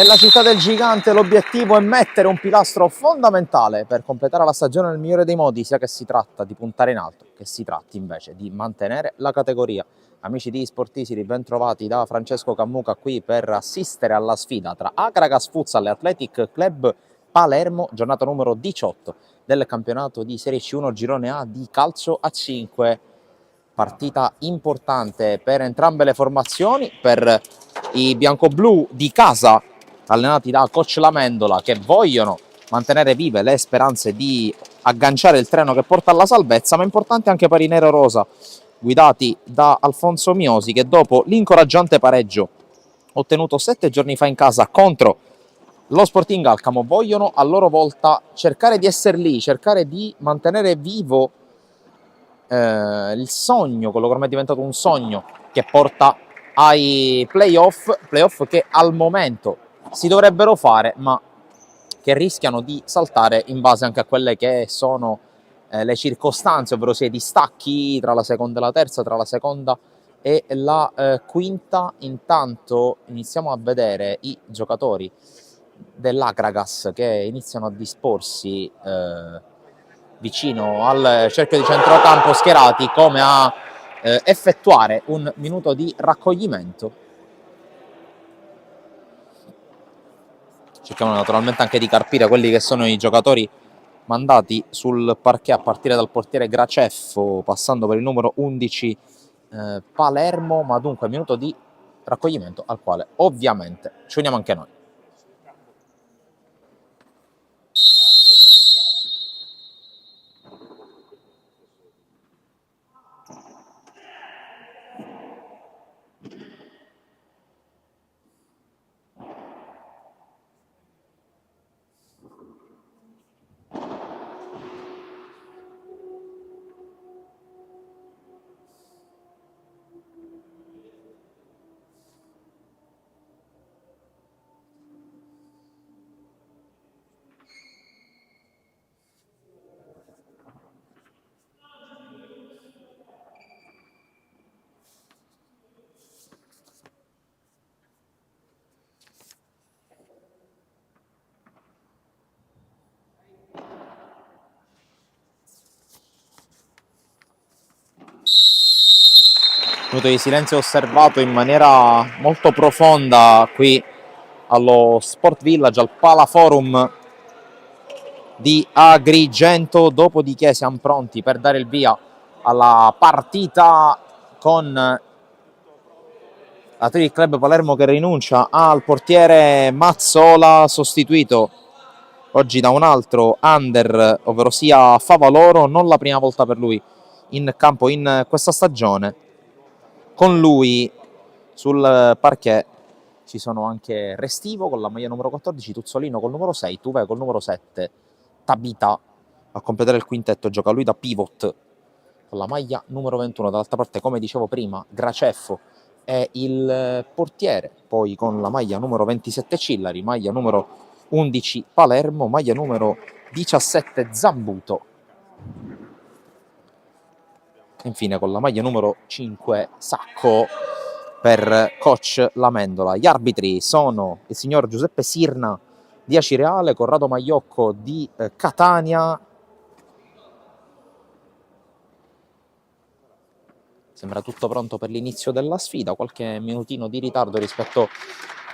Nella città del gigante l'obiettivo è mettere un pilastro fondamentale per completare la stagione nel migliore dei modi, sia che si tratta di puntare in alto, che si tratti invece di mantenere la categoria. Amici di Sportisili, ben trovati da Francesco Cammuca qui per assistere alla sfida tra Akragas Futsal e Athletic Club Palermo, giornata numero 18 del campionato di Serie C1 Girone A di calcio a 5. Partita importante per entrambe le formazioni, per i biancoblù di casa allenati da coach Lamendola, che vogliono mantenere vive le speranze di agganciare il treno che porta alla salvezza, ma importante anche per i nero-rosa guidati da Alfonso Miosi, che dopo l'incoraggiante pareggio ottenuto 7 giorni fa in casa contro lo Sporting Alcamo vogliono a loro volta cercare di essere lì, cercare di mantenere vivo il sogno, quello che ormai è diventato un sogno che porta ai playoff che al momento si dovrebbero fare, ma che rischiano di saltare in base anche a quelle che sono le circostanze, ovvero sia i distacchi tra la seconda e la terza, tra la seconda e la quinta. Intanto iniziamo a vedere i giocatori dell'Akragas che iniziano a disporsi vicino al cerchio di centrocampo, schierati come a effettuare un minuto di raccoglimento. Cerchiamo naturalmente anche di carpire quelli che sono i giocatori mandati sul parquet, a partire dal portiere Graceffo, passando per il numero 11 Palermo, ma dunque minuto di raccoglimento al quale ovviamente ci uniamo anche noi. Minuto di silenzio osservato in maniera molto profonda qui allo Sport Village, al Palaforum di Agrigento, dopodiché siamo pronti per dare il via alla partita con Athletic Club Palermo che rinuncia al portiere Mazzola, sostituito oggi da un altro under, ovvero sia Favaloro, non la prima volta per lui in campo in questa stagione. Con lui sul parquet ci sono anche Restivo con la maglia numero 14, Tuzzolino col numero 6, Tuve col numero 7, Tabita a completare il quintetto, gioca lui da pivot con la maglia numero 21. Dall'altra parte, come dicevo prima, Graceffo è il portiere, poi con la maglia numero 27 Cillari, maglia numero 11 Palermo, maglia numero 17 Zambuto. Infine con la maglia numero 5 Sacco per coach Lamendola. Gli arbitri sono il signor Giuseppe Sirna di Acireale, Corrado Magliocco di Catania. Sembra tutto pronto per l'inizio della sfida, qualche minutino di ritardo rispetto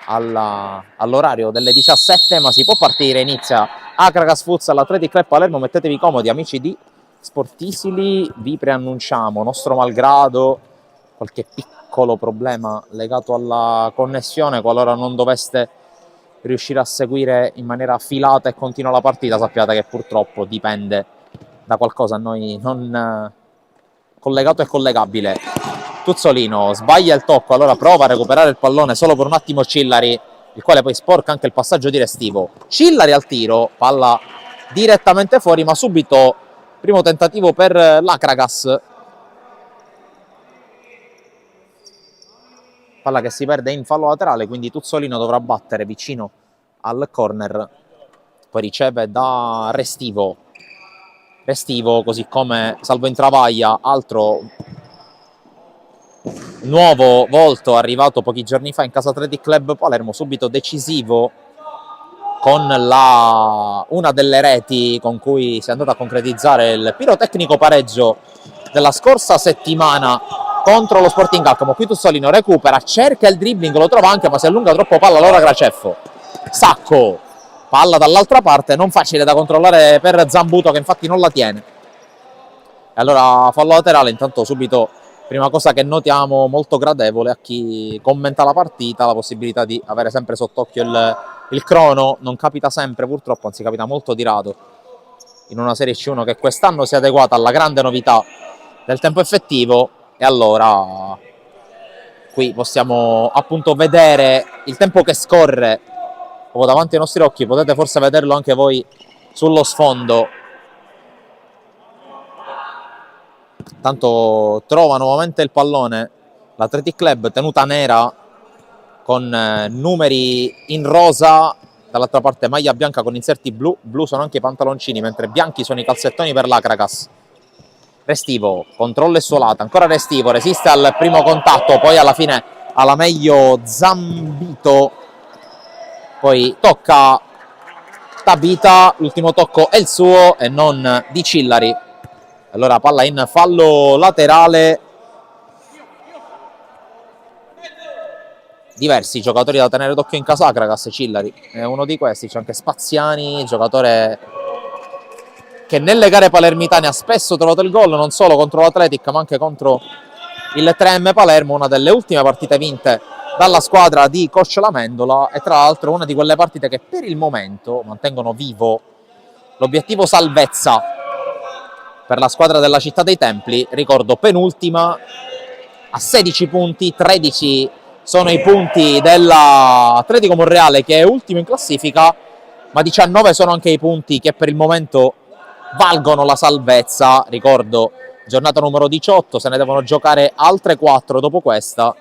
all'orario delle 17, ma si può partire. Inizia Akragas Futsal, Athletic Club Palermo. Mettetevi comodi, amici di Sportisili, vi preannunciamo, nostro malgrado, qualche piccolo problema legato alla connessione. Qualora non doveste riuscire a seguire in maniera affilata e continua la partita, sappiate che purtroppo dipende da qualcosa a noi non collegato e collegabile. Tuzzolino sbaglia il tocco, allora prova a recuperare il pallone solo per un attimo Cillari, il quale poi sporca anche il passaggio di Restivo. Cillari al tiro, palla direttamente fuori, ma subito primo tentativo per l'Akragas, palla che si perde in fallo laterale, quindi Tuzzolino dovrà battere vicino al corner, poi riceve da Restivo, così come Salvo Intravaglia, altro nuovo volto arrivato pochi giorni fa in casa Athletic Club Palermo, subito decisivo con una delle reti con cui si è andato a concretizzare il pirotecnico pareggio della scorsa settimana contro lo Sporting Alcamo. Qui Tussolino recupera, cerca il dribbling, lo trova anche ma si allunga troppo palla, allora Graceffo. Sacco, palla dall'altra parte, non facile da controllare per Zambuto che infatti non la tiene. E allora fallo laterale, intanto subito prima cosa che notiamo molto gradevole a chi commenta la partita, la possibilità di avere sempre sott'occhio il crono. Non capita sempre purtroppo, anzi capita molto di rado in una Serie C1 che quest'anno si è adeguata alla grande novità del tempo effettivo, e allora qui possiamo appunto vedere il tempo che scorre proprio davanti ai nostri occhi, potete forse vederlo anche voi sullo sfondo. Tanto trova nuovamente il pallone l'Athletic Club, tenuta nera con numeri in rosa, dall'altra parte maglia bianca con inserti blu, blu sono anche i pantaloncini, mentre bianchi sono i calzettoni per l'Acragas. Restivo, controlla il suo lato, ancora Restivo, resiste al primo contatto, poi alla fine alla meglio Zambito, poi tocca Tabita, l'ultimo tocco è il suo e non di Cillari. Allora palla in fallo laterale, diversi giocatori da tenere d'occhio in casa Acragas. Cillari è uno di questi, c'è anche Spaziani, giocatore che nelle gare palermitane ha spesso trovato il gol, non solo contro l'Athletic ma anche contro il 3M Palermo, una delle ultime partite vinte dalla squadra di Coach Lamendola, e tra l'altro una di quelle partite che per il momento mantengono vivo l'obiettivo salvezza per la squadra della Città dei Templi. Ricordo penultima a 16 punti, 13 sono i punti dell'Atletico Monreale che è ultimo in classifica, ma 19 sono anche i punti che per il momento valgono la salvezza. Ricordo, giornata numero 18, se ne devono giocare altre 4 dopo questa,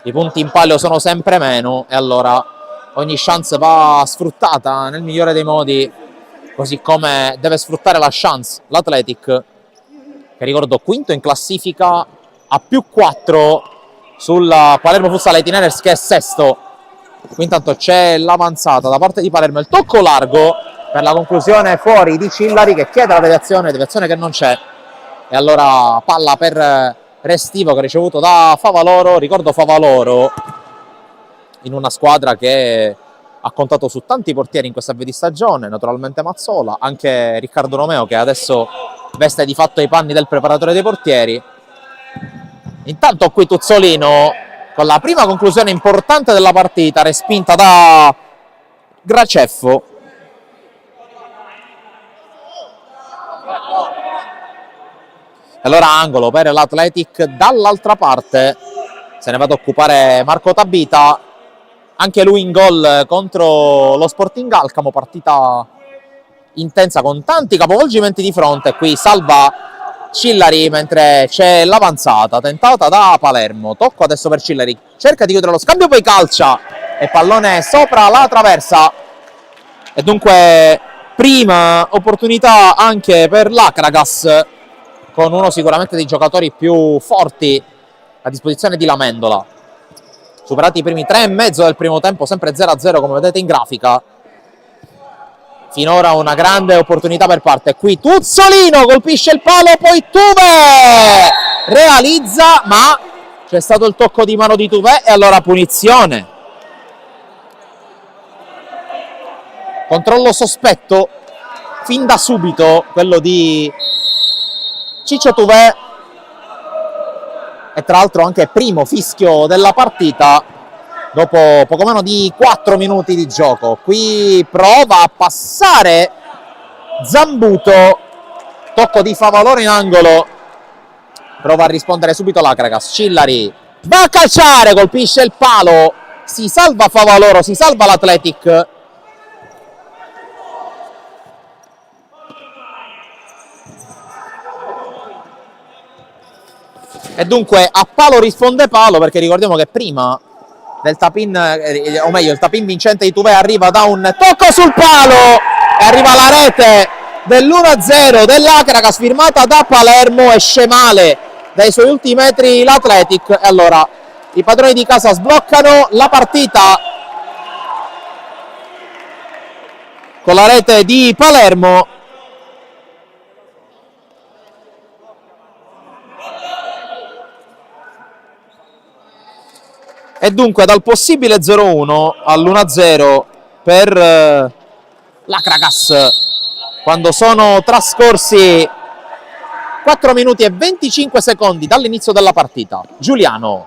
i punti in palio sono sempre meno e allora ogni chance va sfruttata nel migliore dei modi, così come deve sfruttare la chance l'Athletic, che ricordo quinto in classifica a più 4 sulla Palermo Futsal Eighty-Niners che è sesto. Qui intanto c'è l'avanzata da parte di Palermo, il tocco largo per la conclusione fuori di Cillari che chiede la deviazione che non c'è, e allora palla per Restivo che ha ricevuto da Favaloro. Ricordo Favaloro in una squadra che ha contato su tanti portieri in questa avvio di stagione, naturalmente Mazzola, anche Riccardo Romeo che adesso veste di fatto i panni del preparatore dei portieri. Intanto qui Tuzzolino con la prima conclusione importante della partita, respinta da Graceffo. Allora angolo per l'Athletic, dall'altra parte se ne va ad occupare Marco Tabita, anche lui in gol contro lo Sporting Alcamo, partita intensa con tanti capovolgimenti di fronte. Qui salva Cillari mentre c'è l'avanzata tentata da Palermo, tocco adesso per Cillari, cerca di chiudere lo scambio, poi calcia e pallone sopra la traversa, e dunque prima opportunità anche per l'Acragas, con uno sicuramente dei giocatori più forti a disposizione di Lamendola. Superati i primi 3,5 del primo tempo, sempre 0-0 come vedete in grafica. Finora una grande opportunità per parte. Qui Tuzzolino colpisce il palo, poi Tuve realizza, ma c'è stato il tocco di mano di Tuve e allora punizione. Controllo sospetto fin da subito, quello di Ciccio Tuve, e tra l'altro anche primo fischio della partita dopo poco meno di 4 minuti di gioco. Qui prova a passare Zambuto, tocco di Favaloro in angolo, prova a rispondere subito l'Acragas. Cillari va a calciare, colpisce il palo, si salva Favaloro, si salva l'Athletic. E dunque a palo risponde palo, perché ricordiamo che prima del tap-in, o meglio il tap-in vincente di Tuve arriva da un tocco sul palo e arriva la rete dell'1-0 dell'Acragas firmata da Palermo. Esce male dai suoi ultimi metri l'Athletic e allora I padroni di casa sbloccano la partita con la rete di Palermo. E dunque dal possibile 0-1 all'1-0 per l'Akragas, quando sono trascorsi 4 minuti e 25 secondi dall'inizio della partita. Giuliano,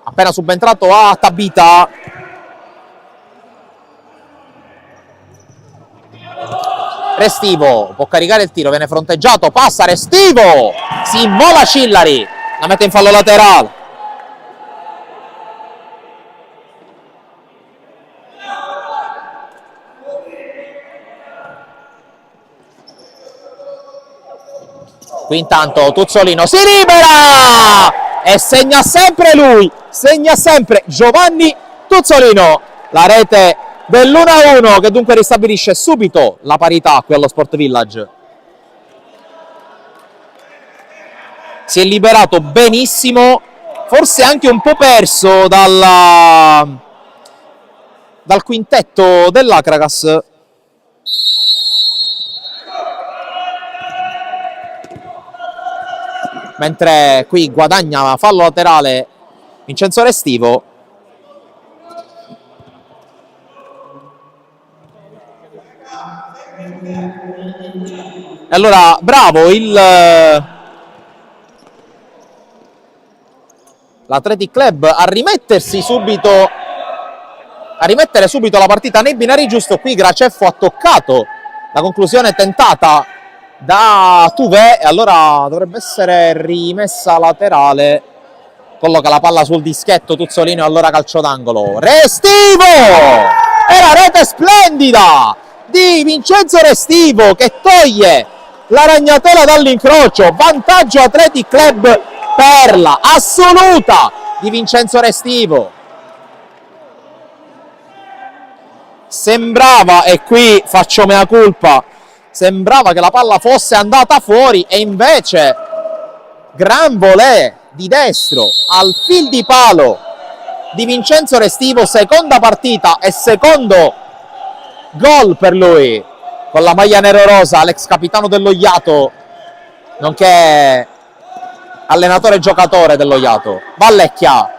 appena subentrato a Tabita. Restivo può caricare il tiro, viene fronteggiato, passa Restivo, si immola Cillari, la mette in fallo laterale. Qui intanto Tuzzolino si libera e segna sempre lui, segna sempre Giovanni Tuzzolino, la rete dell'1-1 che dunque ristabilisce subito la parità qui allo Sport Village. Si è liberato benissimo, forse anche un po' perso dal quintetto dell'Akragas. Mentre qui guadagna fallo laterale Vincenzo Restivo. E allora bravo l'Athletic Club a rimettere subito la partita nei binari. Giusto, qui Graceffo ha toccato la conclusione tentata da Tuve e allora dovrebbe essere rimessa laterale. Colloca la palla sul dischetto Tuzzolino e allora calcio d'angolo. Restivo! E la rete splendida di Vincenzo Restivo che toglie la ragnatela dall'incrocio. Vantaggio Athletic Club, perla assoluta di Vincenzo Restivo. Sembrava, e qui faccio mea culpa, sembrava che la palla fosse andata fuori e invece gran volée di destro al fil di palo di Vincenzo Restivo, seconda partita e secondo gol per lui con la maglia nero-rosa, l'ex capitano dell'Ogliato, nonché allenatore e giocatore dell'Ogliato. Vallecchia,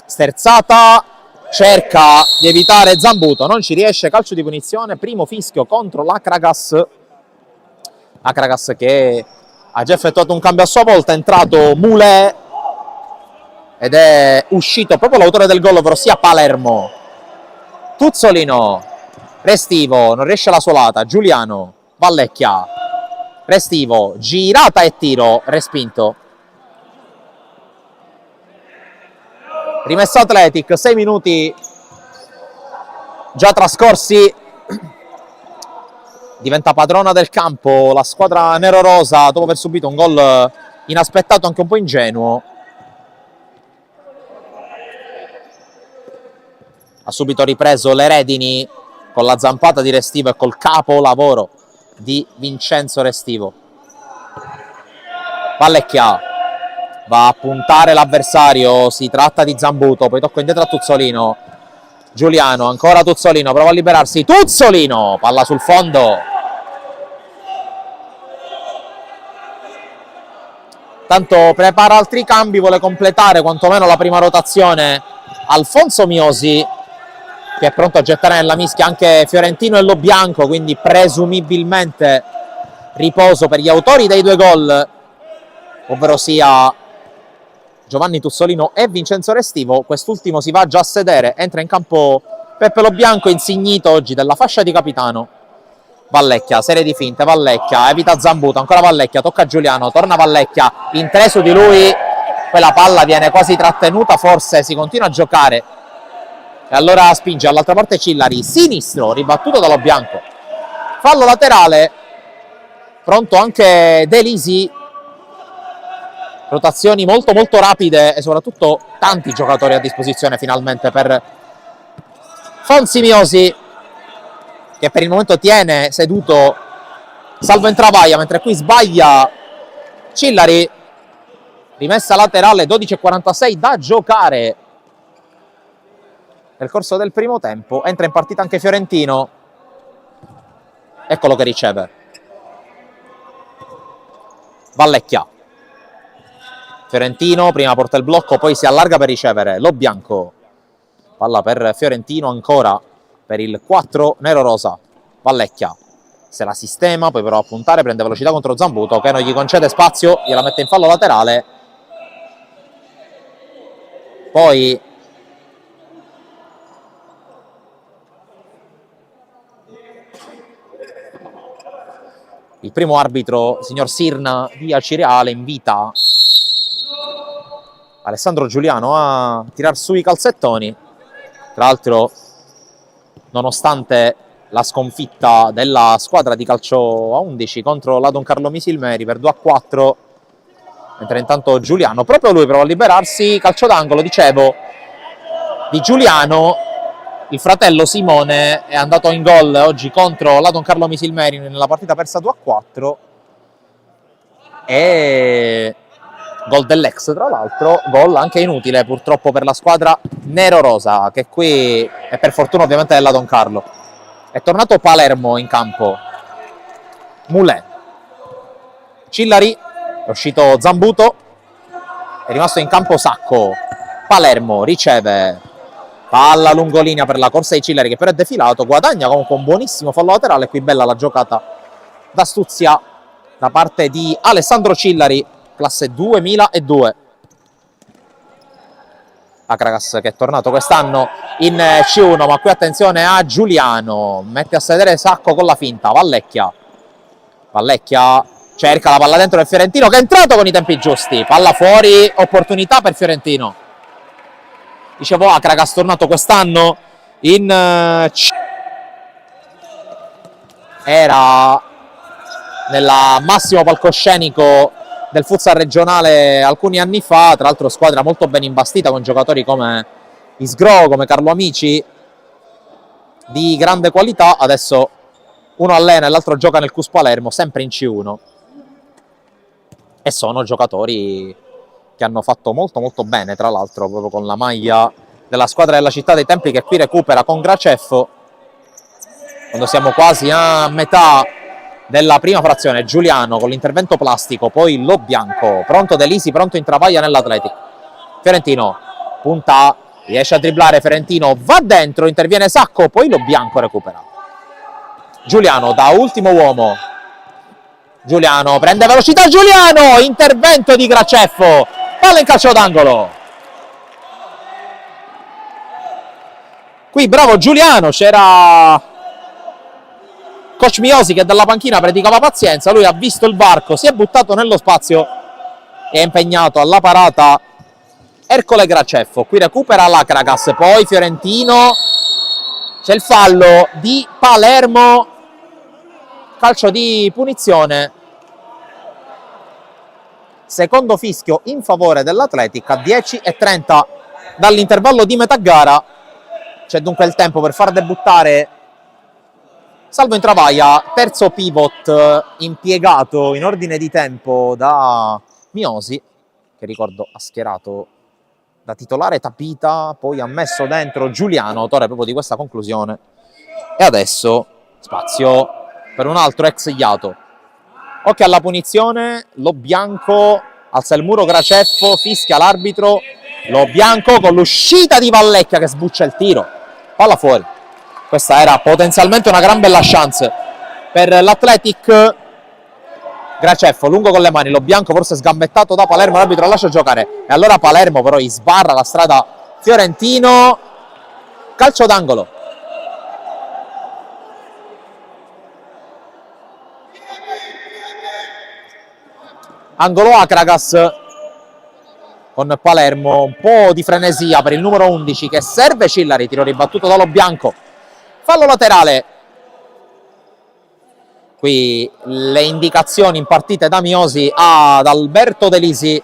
sterzata, cerca di evitare Zambuto, non ci riesce, calcio di punizione, primo fischio contro l'Akragas. Akragas che ha già effettuato un cambio a sua volta, è entrato Moulet ed è uscito proprio l'autore del gol, ovvero sia Palermo. Tuzzolino, Restivo, non riesce la solata, Giuliano, Vallecchia, Restivo, girata e tiro, respinto. Rimessa Athletic, 6 minuti già trascorsi. Diventa padrona del campo la squadra nero-rosa dopo aver subito un gol inaspettato, anche un po' ingenuo. Ha subito ripreso le redini con la zampata di Restivo e col capolavoro di Vincenzo Restivo. Vallecchia va a puntare l'avversario, si tratta di Zambuto, poi tocca indietro a Tuzzolino. Giuliano, ancora Tuzzolino, prova a liberarsi, Tuzzolino, palla sul fondo. Tanto prepara altri cambi, vuole completare quantomeno la prima rotazione Alfonso Miosi, che è pronto a gettare nella mischia anche Fiorentino e Lobianco, quindi presumibilmente riposo per gli autori dei 2 gol, ovvero sia Giovanni Tuzzolino e Vincenzo Restivo. Quest'ultimo si va già a sedere, entra in campo Peppe Lobianco, insignito oggi della fascia di capitano. Vallecchia, serie di finte, Vallecchia, evita Zambuto, ancora Vallecchia, tocca a Giuliano, torna Vallecchia, in 3 su di lui, quella palla viene quasi trattenuta, forse si continua a giocare. E allora spinge all'altra parte Cillari, sinistro, ribattuto da Lobianco. Fallo laterale, pronto anche De Lisi. Rotazioni molto molto rapide e soprattutto tanti giocatori a disposizione finalmente per Fonsi Miosi, che per il momento tiene seduto Salvo Entravaia, mentre qui sbaglia Cillari. Rimessa laterale, 12:46 da giocare nel corso del primo tempo. Entra in partita anche Fiorentino. Eccolo che riceve. Vallecchia. Fiorentino prima porta il blocco, poi si allarga per ricevere. Lo bianco. Palla per Fiorentino ancora per il 4 nero-rosa. Vallecchia. Se la sistema, poi però a puntare, prende velocità contro Zambuto che non gli concede spazio, gliela mette in fallo laterale. Poi il primo arbitro, signor Sirna di Acireale, invita Alessandro Giuliano a tirar su i calzettoni. Tra l'altro, nonostante la sconfitta della squadra di calcio a 11 contro la Don Carlo Misilmeri per 2-4, mentre intanto Giuliano, proprio lui prova a liberarsi, calcio d'angolo, dicevo, di Giuliano. Il fratello Simone è andato in gol oggi contro la Don Carlo Misilmeri nella partita persa 2-4 e gol dell'ex, tra l'altro, gol anche inutile purtroppo per la squadra nero-rosa, che qui è per fortuna ovviamente della Don Carlo. È tornato Palermo in campo. Moulin. Cillari, è uscito Zambuto, è rimasto in campo Sacco. Palermo riceve palla lungolinea per la corsa di Cillari, che però è defilato, guadagna comunque un buonissimo fallo laterale. Qui bella la giocata d'astuzia da parte di Alessandro Cillari, classe 2002. Akragas che è tornato quest'anno in C1, ma qui attenzione a Giuliano, mette a sedere Sacco con la finta. Vallecchia cerca la palla dentro del Fiorentino, che è entrato con i tempi giusti, palla fuori, opportunità per Fiorentino. Dicevo, Akragas tornato quest'anno in C. Era nel massimo palcoscenico del futsal regionale alcuni anni fa, tra l'altro squadra molto ben imbastita con giocatori come Isgro, come Carlo Amici, di grande qualità. Adesso uno allena e l'altro gioca nel Cus Palermo, sempre in C1, e sono giocatori che hanno fatto molto molto bene, tra l'altro proprio con la maglia della squadra della Città dei Templi, che qui recupera con Graceffo quando siamo quasi a metà della prima frazione. Giuliano con l'intervento plastico, poi Lo Bianco, pronto De Lisi, pronto in travaglia nell'Atletic. Fiorentino punta, riesce a dribblare, Fiorentino va dentro, interviene Sacco, poi Lo Bianco recupera. Giuliano da ultimo uomo, Giuliano prende velocità, Giuliano, intervento di Graceffo, palla in calcio d'angolo. Qui bravo Giuliano, c'era coach Miosi che dalla panchina predicava pazienza, lui ha visto il varco, si è buttato nello spazio e è impegnato alla parata Ercole Graceffo. Qui recupera l'Akragas, poi Fiorentino, c'è il fallo di Palermo, calcio di punizione, secondo fischio in favore dell'Atletic a 10:30 dall'intervallo di metà gara. C'è dunque il tempo per far debuttare Salvo in travaglia, terzo pivot impiegato in ordine di tempo da Miosi, che ricordo ha schierato da titolare Tapita, poi ha messo dentro Giuliano, autore proprio di questa conclusione, e adesso spazio per un altro ex Iato. Occhio alla punizione, Lo Bianco alza il muro, Graceffo fischia l'arbitro, Lo Bianco con l'uscita di Vallecchia che sbuccia il tiro, palla fuori. Questa era potenzialmente una gran bella chance per l'Atletic. Graceffo lungo con le mani, Lo Bianco forse sgambettato da Palermo, l'arbitro lascia giocare e allora Palermo però gli sbarra la strada Fiorentino, calcio d'angolo. Angolo Akragas con Palermo, un po' di frenesia per il numero 11 che serve Cillari, tiro ribattuto da Lo Bianco, fallo laterale. Qui le indicazioni impartite da Miosi ad Alberto De Lisi.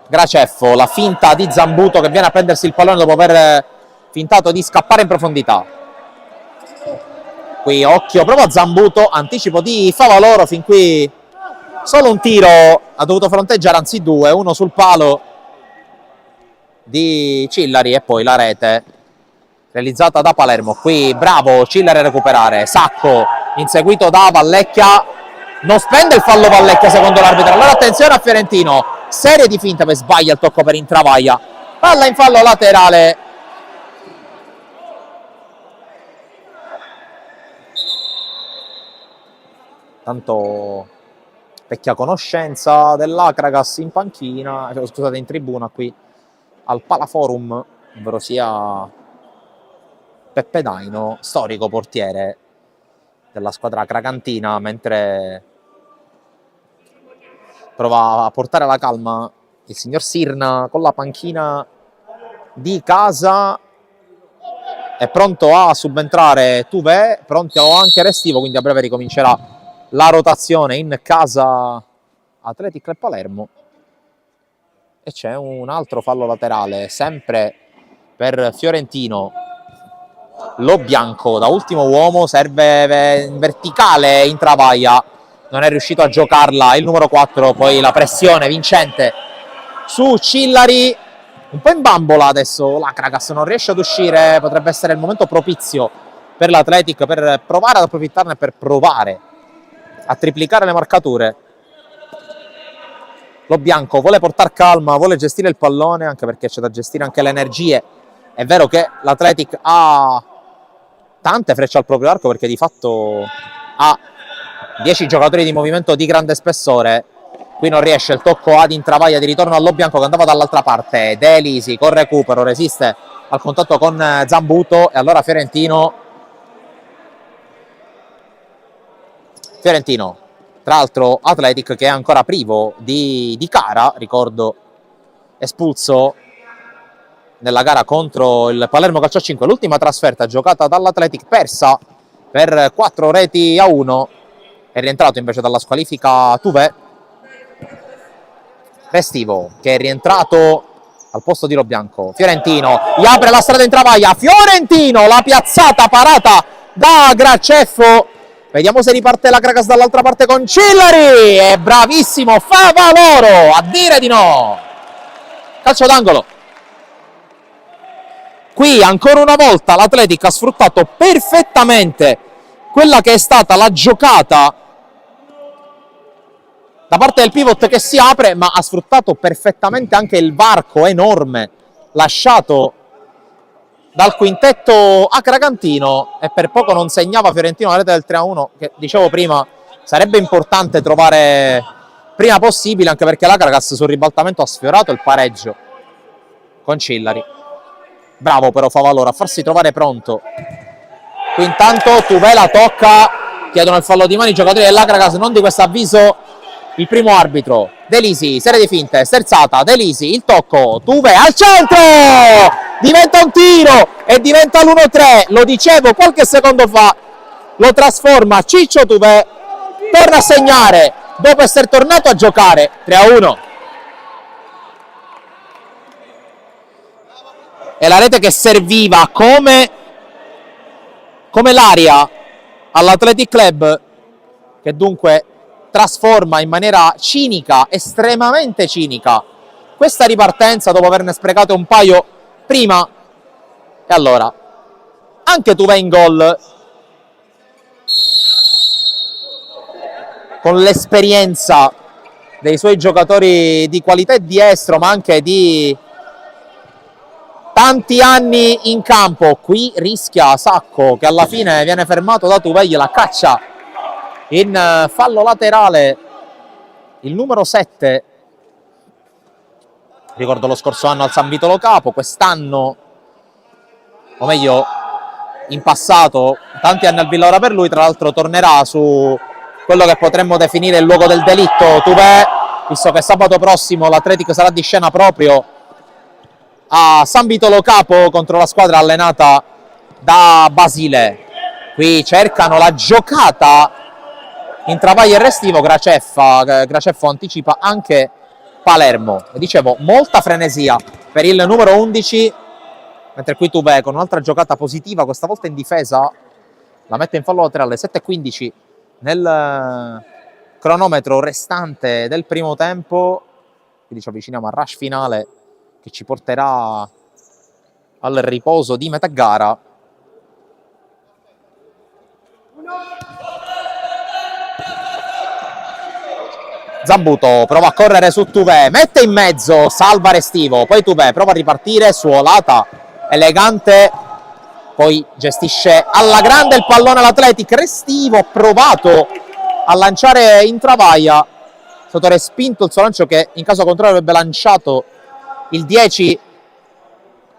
Graceffo, la finta di Zambuto che viene a prendersi il pallone dopo aver fintato di scappare in profondità. Qui occhio proprio a Zambuto, anticipo di Favaloro, fin qui solo un tiro ha dovuto fronteggiare, anzi due, uno sul palo di Cillari e poi la rete realizzata da Palermo. Qui bravo Cillari a recuperare, Sacco inseguito da Vallecchia, non spende il fallo Vallecchia secondo l'arbitro, allora attenzione a Fiorentino, serie di finte per sbaglia il tocco per Intravaglia, palla in fallo laterale. Tanto vecchia conoscenza dell'Acragas in panchina, scusate in tribuna qui al Palaforum, ovvero sia Peppe Daino, storico portiere della squadra cragantina, mentre prova a portare la calma il signor Sirna con la panchina di casa. È pronto a subentrare Tuve, pronto anche Restivo, quindi a breve ricomincerà la rotazione in casa Athletic Club Palermo. E c'è un altro fallo laterale, sempre per Fiorentino. Lo Bianco da ultimo uomo serve in verticale Intravaglia, non è riuscito a giocarla il numero 4, poi la pressione vincente su Cillari, un po' in bambola adesso l'Acragas, non riesce ad uscire, potrebbe essere il momento propizio per l'Athletic per provare ad approfittarne, per provare a triplicare le marcature. Lo Bianco vuole portare calma, vuole gestire il pallone, anche perché c'è da gestire anche le energie. È vero che l'Athletic ha tante frecce al proprio arco, perché di fatto ha 10 giocatori di movimento di grande spessore. Qui non riesce il tocco ad Intravaglia di ritorno allo Bianco che andava dall'altra parte. De Lisi con recupero, resiste al contatto con Zambuto e allora Fiorentino, tra l'altro Athletic che è ancora privo di Cara, ricordo espulso nella gara contro il Palermo Calcio 5, l'ultima trasferta giocata dall'Athletic, persa per 4-1. È rientrato invece dalla squalifica Tuve. Restivo che è rientrato al posto di Lo Bianco. Fiorentino gli apre la strada in Travaglia, Fiorentino, la piazzata parata da Graceffo. Vediamo se riparte la Cracas dall'altra parte con Cillari. È bravissimo Favaloro a dire di no. Calcio d'angolo. Qui ancora una volta l'Athletic ha sfruttato perfettamente quella che è stata la giocata da parte del pivot che si apre, ma ha sfruttato perfettamente anche il varco enorme lasciato dal quintetto acragantino, e per poco non segnava Fiorentino la rete del 3-1, che dicevo prima sarebbe importante trovare prima possibile, anche perché l'Acragas sul ribaltamento ha sfiorato il pareggio con Cillari. Bravo però Favaloro a farsi trovare pronto. Qui intanto Tuvela tocca, chiedono il fallo di mano i giocatori dell'Acragas, non di questo avviso il primo arbitro. De Lisi, serie di finte, sterzata, De Lisi, il tocco, Tuve al centro, diventa un tiro e diventa l'1-3, lo dicevo qualche secondo fa, lo trasforma Ciccio Tuve, torna a segnare dopo essere tornato a giocare. 3-1. E la rete che serviva come l'aria all'Athletic Club, che dunque trasforma in maniera cinica, estremamente cinica, questa ripartenza dopo averne sprecate un paio prima. E allora anche Tuve in gol, con l'esperienza dei suoi giocatori di qualità e di estro, ma anche di tanti anni in campo. Qui rischia Sacco, che alla fine viene fermato da Tuve, la caccia in fallo laterale il numero 7. Ricordo lo scorso anno al San Vitolo Capo, quest'anno, o meglio in passato, tanti anni al Villora per lui. Tra l'altro tornerà su quello che potremmo definire il luogo del delitto Tuve, visto che sabato prossimo l'Athletic sarà di scena proprio a San Vitolo Capo contro la squadra allenata da Basile. Qui cercano la giocata in Travaglia e Restivo, Graceffo anticipa anche Palermo. E dicevo, molta frenesia per il numero 11, mentre qui Tuve con un'altra giocata positiva, questa volta in difesa, la mette in fallo laterale. 7-15 nel cronometro restante del primo tempo, quindi ci avviciniamo al rush finale che ci porterà al riposo di metà gara. Zambuto prova a correre su Tuve, mette in mezzo, salva Restivo, poi Tuve prova a ripartire, suolata, elegante, poi gestisce alla grande il pallone all'Athletic. Restivo ha provato a lanciare in travaglia, è stato respinto il suo lancio che in caso contrario avrebbe lanciato il 10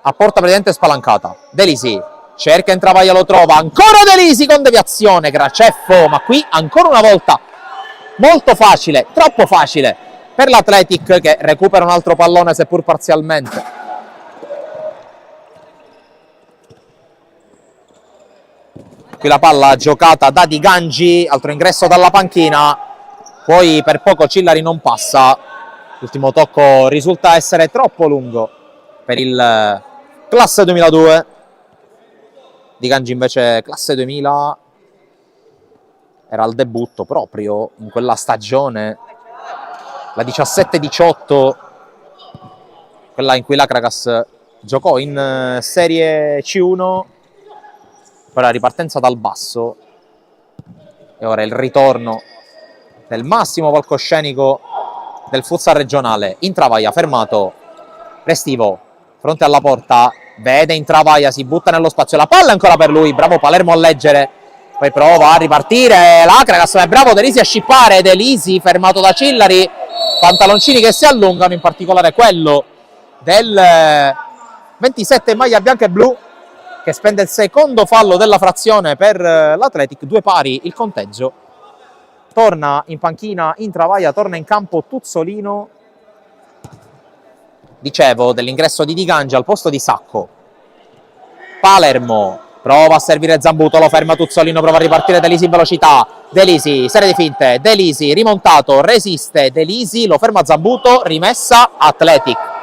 a porta praticamente spalancata. Delisi cerca in travaglia, lo trova, ancora Delisi con deviazione, Graceffo, ma qui ancora una volta molto facile, troppo facile per l'Athletic, che recupera un altro pallone seppur parzialmente. Qui la palla giocata da Di Gangi, altro ingresso dalla panchina, poi per poco Cillari non passa, l'ultimo tocco risulta essere troppo lungo per il classe 2002. Di Gangi invece classe 2000, era al debutto proprio in quella stagione, la 17-18, quella in cui l'Akragas giocò in Serie C1, poi la ripartenza dal basso e ora il ritorno del massimo palcoscenico del futsal regionale. In travaglia, fermato Restivo, fronte alla porta, vede in travaglia, si butta nello spazio, la palla è ancora per lui, bravo Palermo a leggere, poi prova a ripartire l'Akragas, è bravo Delisi a scippare, Delisi fermato da Cillari, pantaloncini che si allungano, in particolare quello del 27 in maglia bianca e blu, che spende il secondo fallo della frazione per l'Athletic, 2 pari il conteggio. Torna in panchina, in travaglia, torna in campo Tuzzolino. Dicevo dell'ingresso di Di Gangi al posto di Sacco. Palermo prova a servire Zambuto, lo ferma Tuzzolino, prova a ripartire Delisi in velocità, Delisi, serie di finte, Delisi rimontato, resiste Delisi, lo ferma Zambuto, rimessa Athletic.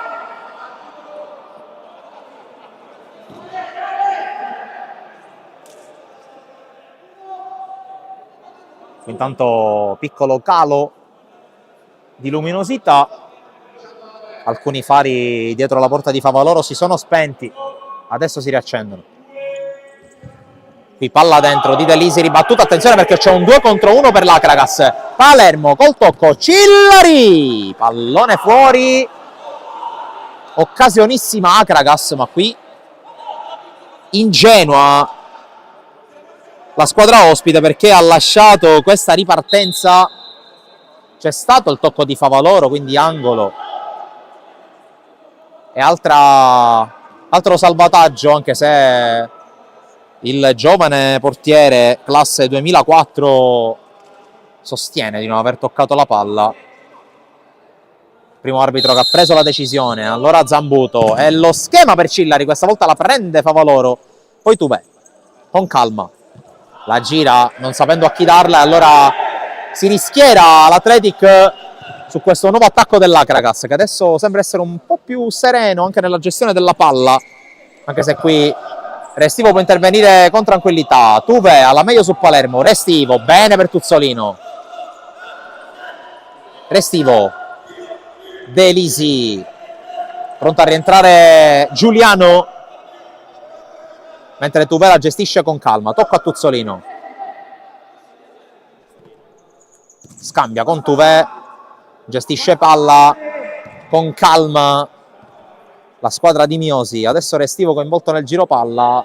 Intanto piccolo calo di luminosità, alcuni fari dietro la porta di Favaloro si sono spenti, adesso si riaccendono. Qui palla dentro di Delisi, ribattuta, attenzione perché c'è un 2 contro 1 per l'Akragas. Palermo col tocco, Cillari, pallone fuori, occasionissima Akragas, ma qui ingenua la squadra ospite perché ha lasciato questa ripartenza. C'è stato il tocco di Favaloro, quindi angolo e altro salvataggio, anche se il giovane portiere classe 2004 sostiene di non aver toccato la palla. Primo arbitro che ha preso la decisione, allora Zambuto, e lo schema per Cillari, questa volta la prende Favaloro, poi Tubè con calma la gira non sapendo a chi darla, e allora si rischiera l'Athletic su questo nuovo attacco dell'Akragas, che adesso sembra essere un po' più sereno anche nella gestione della palla, anche se qui Restivo può intervenire con tranquillità. Tuve alla meglio su Palermo, Restivo, bene per Tuzzolino, Restivo, Delisi, pronto a rientrare Giuliano, mentre Tuve la gestisce con calma, tocca a Tuzzolino, scambia con Tuve, gestisce palla con calma la squadra di Miosi. Adesso Restivo coinvolto nel giro palla,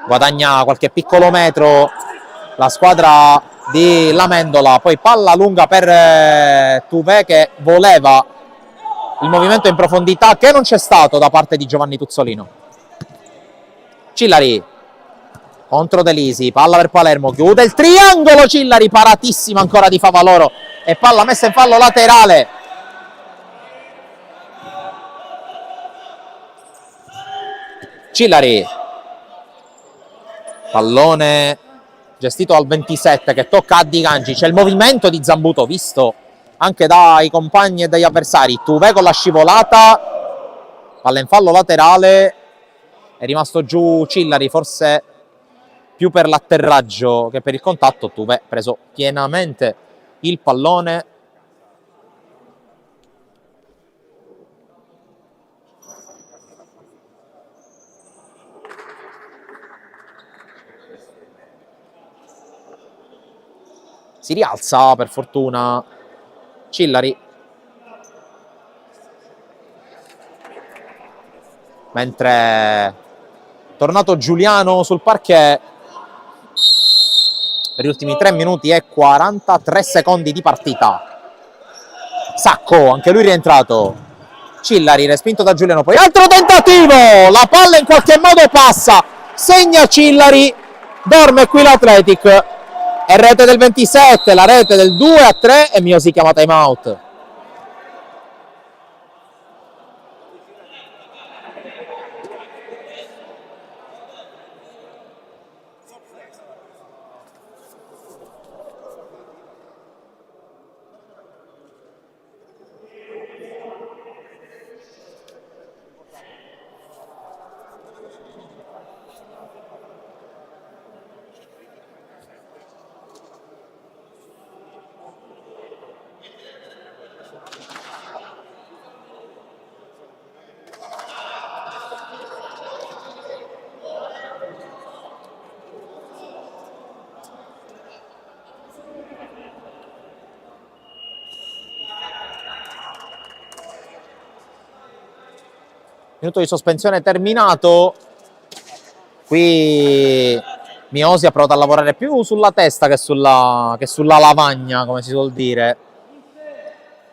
guadagna qualche piccolo metro la squadra di Lamendola, poi palla lunga per Tuve che voleva il movimento in profondità che non c'è stato da parte di Giovanni Tuzzolino. Cillari contro Delisi, palla per Palermo, chiude il triangolo Cillari, paratissima ancora di Favaloro e palla messa in fallo laterale. Cillari, pallone gestito al 27 che tocca a Di Gangi, c'è il movimento di Zambuto visto anche dai compagni e dagli avversari. Tuve con la scivolata, palla in fallo laterale, è rimasto giù Cillari, forse più per l'atterraggio che per il contatto. Tuve preso pienamente il pallone, Si rialza per fortuna Cillari, mentre tornato Giuliano sul parquet per gli ultimi 3 minuti e 43 secondi di partita. Sacco, anche lui rientrato. Cillari, respinto da Giuliano, poi altro tentativo, la palla in qualche modo passa, segna Cillari, dorme qui l'Athletic, è rete del 27, la rete del 2-3 e Mio si chiama time out. Minuto di sospensione terminato. Qui Miosi ha provato a lavorare più sulla testa che sulla lavagna, come si suol dire,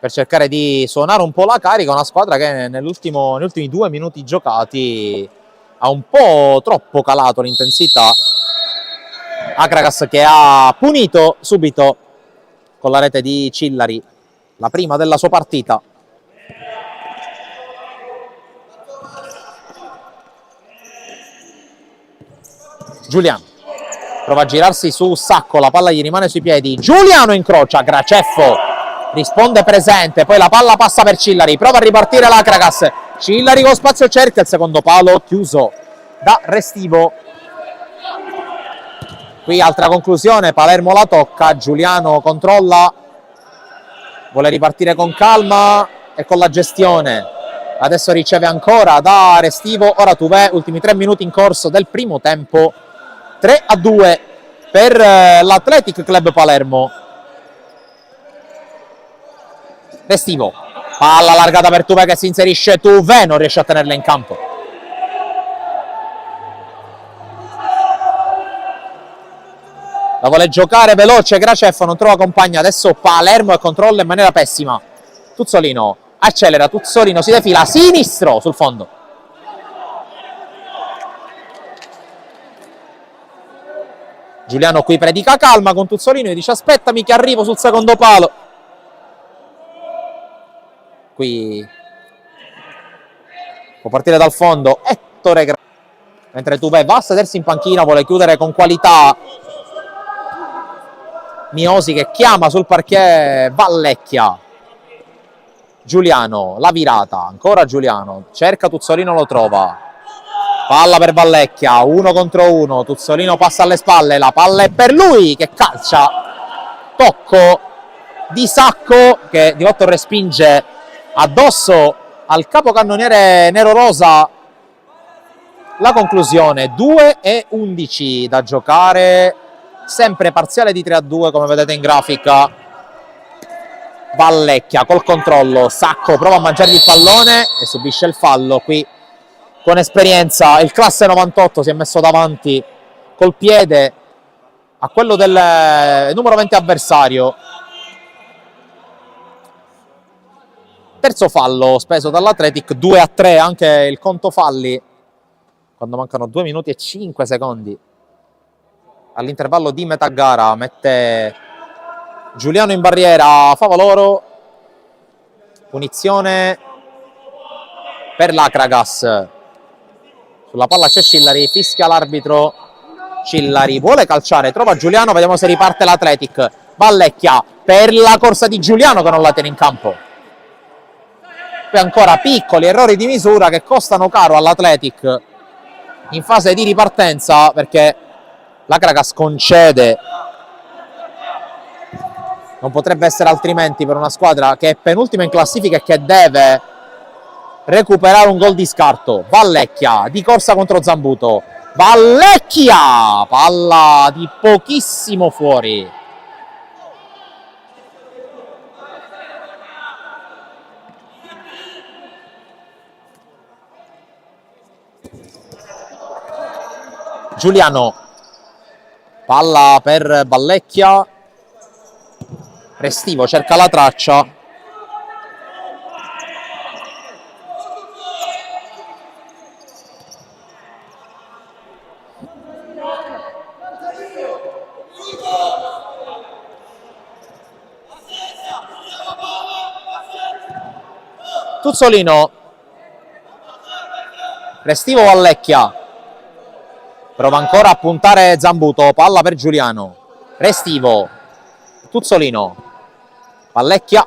per cercare di suonare un po' la carica. Una squadra che negli ultimi 2 minuti giocati ha un po' troppo calato l'intensità. Akragas che ha punito subito con la rete di Cillari, la prima della sua partita. Giuliano prova a girarsi su Sacco, la palla gli rimane sui piedi, Giuliano incrocia, Graceffo risponde presente, poi la palla passa per Cillari, prova a ripartire l'Akragas, Cillari con spazio cerca, il secondo palo chiuso da Restivo. Qui altra conclusione, Palermo la tocca, Giuliano controlla, vuole ripartire con calma e con la gestione, adesso riceve ancora da Restivo, ora Tuvè, ultimi 3 minuti in corso del primo tempo, 3-2 per l'Athletic Club Palermo. Restivo, palla allargata per Tuvè che si inserisce, Tuvè non riesce a tenerla in campo. La vuole giocare veloce, Graceffo non trova compagna, adesso Palermo e controlla in maniera pessima. Tuzzolino accelera, Tuzzolino si defila a sinistro sul fondo. Giuliano qui predica calma con Tuzzolino e dice aspettami che arrivo sul secondo palo. Qui può partire dal fondo Ettore Graceffo, mentre Tuvè va a sedersi in panchina, vuole chiudere con qualità. Miosi che chiama sul parquet Vallecchia. Giuliano, la virata, ancora Giuliano, cerca Tuzzolino, lo trova. Palla per Vallecchia, 1 contro 1, Tuzzolino passa alle spalle, la palla è per lui che calcia. Tocco di Sacco che di fatto respinge addosso al capocannoniere nero-rosa. La conclusione, 2-11 da giocare, sempre parziale di 3-2 come vedete in grafica. Vallecchia col controllo, Sacco prova a mangiargli il pallone e subisce il fallo. Qui con esperienza il classe 98 si è messo davanti col piede a quello del numero 20 avversario. Terzo fallo speso dall'Athletic, 2-3 anche il conto falli quando mancano 2 minuti e 5 secondi all'intervallo di metà gara. Mette Giuliano in barriera, fa loro, punizione per l'Akragas. Sulla palla c'è Cillari, fischia l'arbitro, Cillari vuole calciare, trova Giuliano, vediamo se riparte l'Athletic. Vallecchia per la corsa di Giuliano che non la tiene in campo. Poi ancora piccoli errori di misura che costano caro all'Athletic in fase di ripartenza, perché l'Akragas concede. Non potrebbe essere altrimenti per una squadra che è penultima in classifica e che deve recuperare un gol di scarto. Vallecchia di corsa contro Zambuto, Vallecchia, palla di pochissimo fuori. Giuliano, palla per Ballecchia, Restivo cerca la traccia, Tuzzolino, Restivo Vallecchia, prova ancora a puntare Zambuto, palla per Giuliano, Restivo, Tuzzolino, Vallecchia,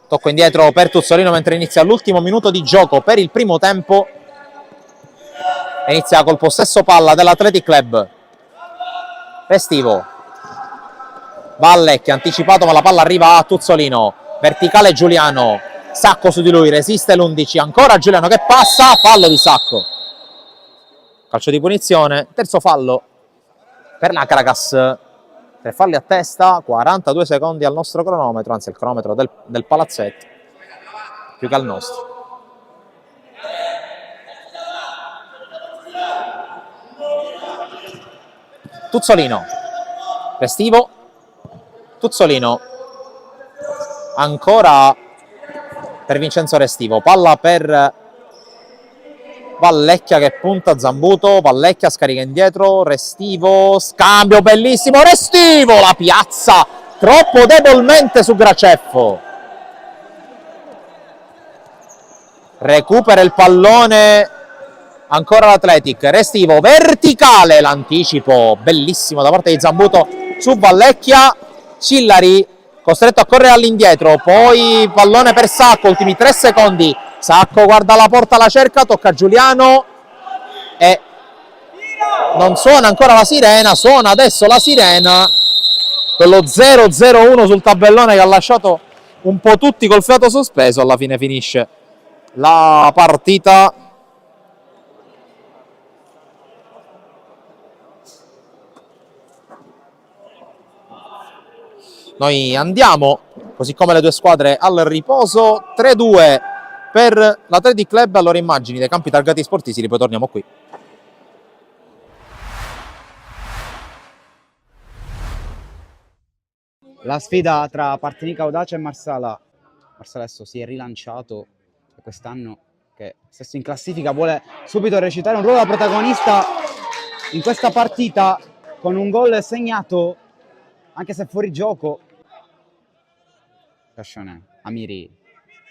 tocco indietro per Tuzzolino mentre inizia l'ultimo minuto di gioco per il primo tempo. Inizia col possesso palla dell'Athletic Club. Restivo, Vallecchia anticipato ma la palla arriva a Tuzzolino, verticale Giuliano, Sacco su di lui, resiste l'11, ancora Giuliano che passa, fallo di Sacco, calcio di punizione, terzo fallo per la Caracas. 3 falli a testa, 42 secondi al nostro cronometro, anzi il cronometro del palazzetto, più che al nostro. Tuzzolino, Restivo, Tuzzolino, ancora per Vincenzo Restivo, palla per Vallecchia che punta Zambuto, Vallecchia scarica indietro, Restivo, scambio bellissimo, Restivo, la piazza troppo debolmente su Graceffo, recupera il pallone ancora l'Athletic, Restivo, verticale, l'anticipo bellissimo da parte di Zambuto su Vallecchia, Cillari costretto a correre all'indietro, poi pallone per Sacco, ultimi 3 secondi, Sacco guarda la porta, la cerca, tocca a Giuliano e non suona ancora la sirena, suona adesso la sirena, quello 0-0-1 sul tabellone che ha lasciato un po' tutti col fiato sospeso, alla fine finisce la partita. Noi andiamo, così come le due squadre, al riposo. 3-2 per l'Athletic Club. Allora, immagini dei campi targati sportivi, poi torniamo qui. La sfida tra Partinico Audace e Marsala. Marsala adesso si è rilanciato quest'anno, che stesso in classifica vuole subito recitare un ruolo da protagonista in questa partita con un gol segnato, anche se fuori gioco. Cascione, Amiri,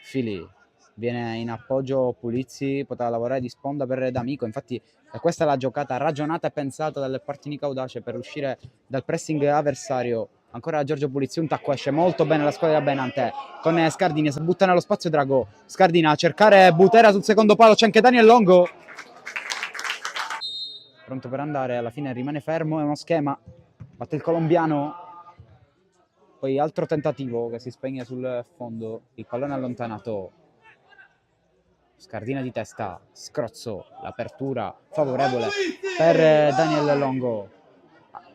Fili, viene in appoggio Pulizzi, poteva lavorare di sponda per D'Amico, infatti questa è la giocata ragionata e pensata dal Partinico Audace per uscire dal pressing avversario. Ancora Giorgio Pulizzi, un tacco, esce molto bene la squadra della Benante con Scardini, si butta nello spazio Drago, Scardina a cercare Butera sul secondo palo, c'è anche Daniel Longo pronto per andare, alla fine rimane fermo, è uno schema, batte il colombiano, poi altro tentativo che si spegne sul fondo, il pallone allontanato, Scardina di testa, scrozzo, l'apertura favorevole per Daniel Longo,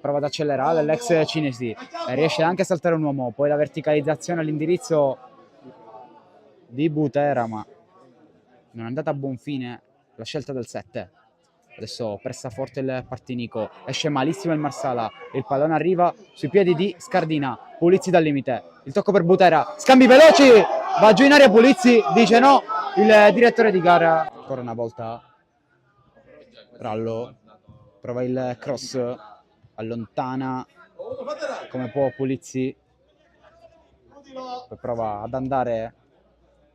prova ad accelerare l'ex cinesi, riesce anche a saltare un uomo, poi la verticalizzazione all'indirizzo di Butera, ma non è andata a buon fine la scelta del 7. Adesso pressa forte il Partinico, esce malissimo il Marsala, il pallone arriva sui piedi di Scardina, Pulizzi dal limite, il tocco per Butera, scambi veloci, va giù in aria Pulizzi, dice no il direttore di gara. Ancora una volta Rallo, prova il cross, allontana come può Pulizzi, poi prova ad andare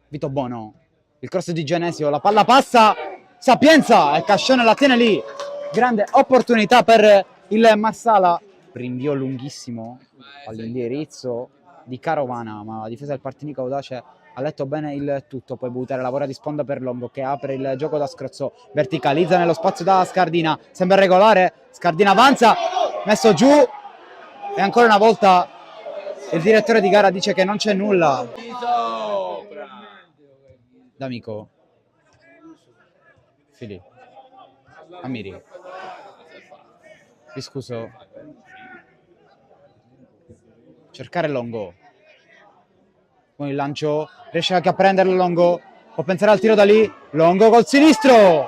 Vito Bono, il cross di Genesio, la palla passa, Sapienza e Cascione la tiene lì, grande opportunità per il Marsala, rinvio lunghissimo all'indirizzo di Carovana, ma la difesa del Partinico Audace ha letto bene il tutto, poi Butera lavora di sponda per Longo che apre il gioco da scrozzo, verticalizza nello spazio da Scardina, sembra regolare, Scardina avanza, messo giù e ancora una volta il direttore di gara dice che non c'è nulla. D'Amico, Fili, Amiri, Viscuso, cercare Longo, con il lancio riesce anche a prenderlo Longo, può pensare al tiro da lì, Longo col sinistro,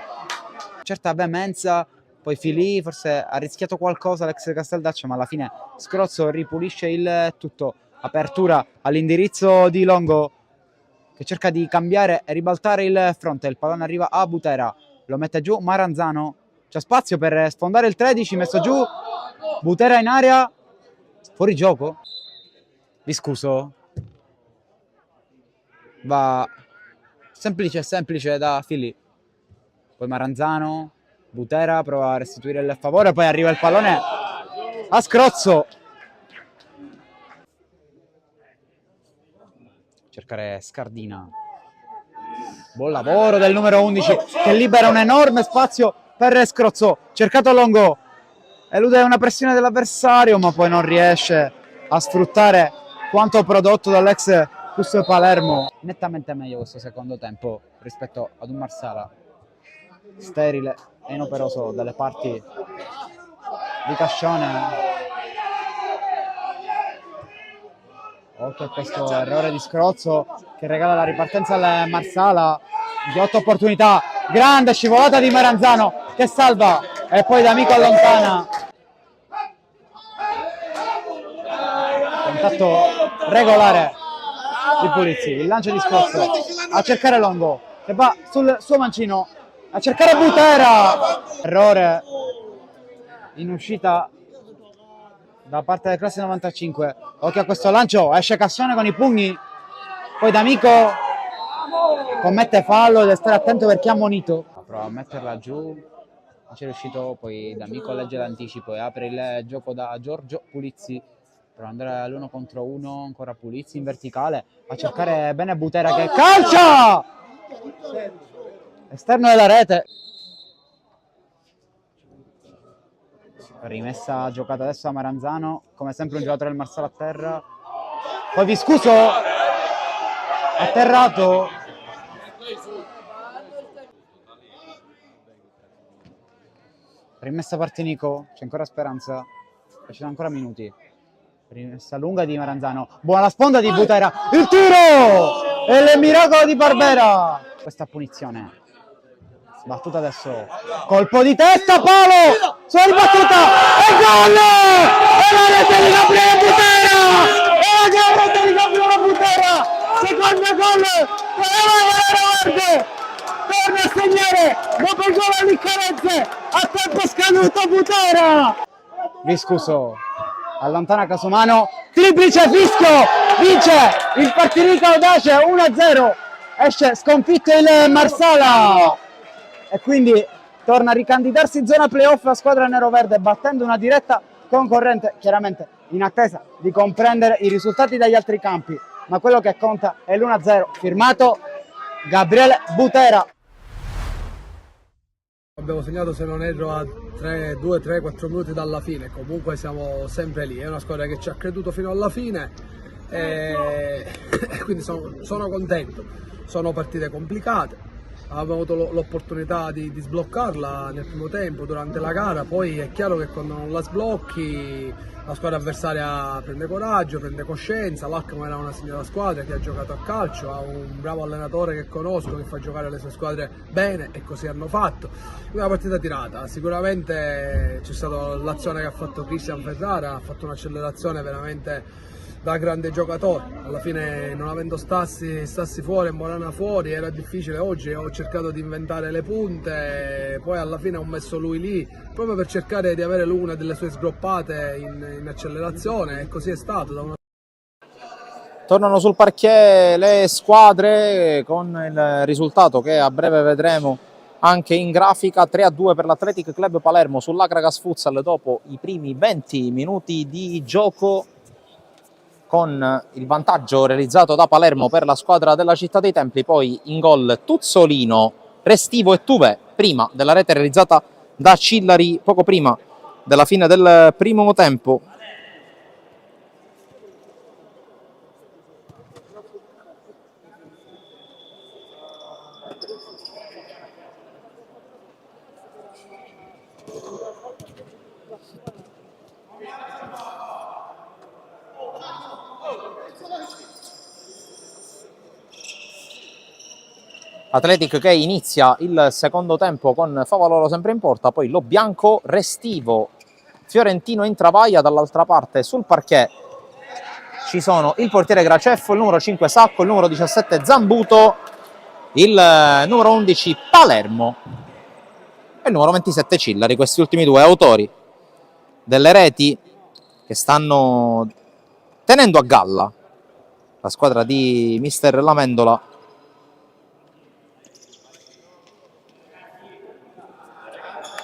certa veemenza poi Filì forse ha rischiato qualcosa l'ex Casteldaccio, ma alla fine Scrozzo ripulisce il tutto. Apertura all'indirizzo di Longo, che cerca di cambiare e ribaltare il fronte. Il pallone arriva a Butera, lo mette giù Maranzano, c'è spazio per sfondare il 13, messo giù Butera in area, fuori gioco. Viscuso va semplice da Filì, poi Maranzano, Butera prova a restituire il favore, poi arriva il pallone a Scrozzo, cercare Scardina, buon lavoro del numero 11 che libera un enorme spazio per Scrozzo, cercato Longo, elude una pressione dell'avversario ma poi non riesce a sfruttare quanto prodotto dall'ex Cus Palermo. Nettamente meglio questo secondo tempo rispetto ad un Marsala sterile e inoperoso dalle parti di Cascione. Occhio a questo errore di Scrozzo che regala la ripartenza al Marsala di 8 opportunità, grande scivolata di Maranzano che salva e poi D'Amico allontana. Contatto regolare di Pulizzi, il lancio di Scrozzo a cercare Longo che va sul suo mancino a cercare Butera, errore in uscita da parte del classe 95. Occhio a questo lancio, esce Cassione con i pugni, poi D'Amico commette fallo, deve stare attento perché ha ammonito, prova a metterla giù, non c'è riuscito, poi D'Amico legge l'anticipo e apre il gioco da Giorgio Pulizzi per andare all'1 contro 1, ancora Pulizzi in verticale a cercare bene Butera che calcia esterno della rete. Rimessa giocata adesso a Maranzano, come sempre un giocatore del Marsala a terra, poi Viscuso atterrato, rimessa Partinico, c'è ancora speranza, ci sono ancora minuti, rimessa lunga di Maranzano, buona sponda di Butera, il tiro e il miracolo di Barbera, questa punizione battuta adesso, colpo di testa, palo, sulla ribattuta, e gol! E la rete di Gabriele Butera! E la rete di Gabriele Butera! Secondo gol, verde! Torna a segnare, dopo il gol all'Iccarezze, a tempo scaduto Butera! Viscuso, allontana Casomano, triplice fischio, vince il Partinico Audace 1-0, esce sconfitto il Marsala! E quindi torna a ricandidarsi in zona playoff la squadra nero-verde battendo una diretta concorrente, chiaramente in attesa di comprendere i risultati dagli altri campi, ma quello che conta è l'1-0 firmato Gabriele Butera. Abbiamo segnato, se non erro, a 2, 3, 4 minuti dalla fine, comunque siamo sempre lì, è una squadra che ci ha creduto fino alla fine e quindi sono contento, sono partite complicate. Abbiamo avuto l'opportunità di sbloccarla nel primo tempo durante la gara, poi è chiaro che quando non la sblocchi la squadra avversaria prende coraggio, prende coscienza. L'Alcamo era una signora squadra che ha giocato a calcio, ha un bravo allenatore che conosco che fa giocare le sue squadre bene e così hanno fatto. Una partita tirata, sicuramente c'è stata l'azione che ha fatto Cristian Ferrara, ha fatto un'accelerazione veramente da grande giocatore. Alla fine, non avendo Stassi fuori e Morana fuori, era difficile. Oggi ho cercato di inventare le punte, poi alla fine ho messo lui lì proprio per cercare di avere una delle sue sgroppate in accelerazione, e così è stato. Tornano sul parquet le squadre con il risultato che a breve vedremo anche in grafica: 3-2 per l'Athletic Club Palermo sull'Akragas Futsal dopo i primi 20 minuti di gioco, con il vantaggio realizzato da Palermo per la squadra della Città dei Templi. Poi in gol Tuzzolino, Restivo e Tuve prima della rete realizzata da Cillari poco prima della fine del primo tempo. Athletic che inizia il secondo tempo con Favaloro sempre in porta, poi Lo Bianco, Restivo, Fiorentino in travaglia. Dall'altra parte sul parquet ci sono il portiere Graceffo, il numero 5 Sacco, il numero 17 Zambuto, il numero 11 Palermo e il numero 27 Cillari, questi ultimi due autori delle reti che stanno tenendo a galla la squadra di mister Lamendola.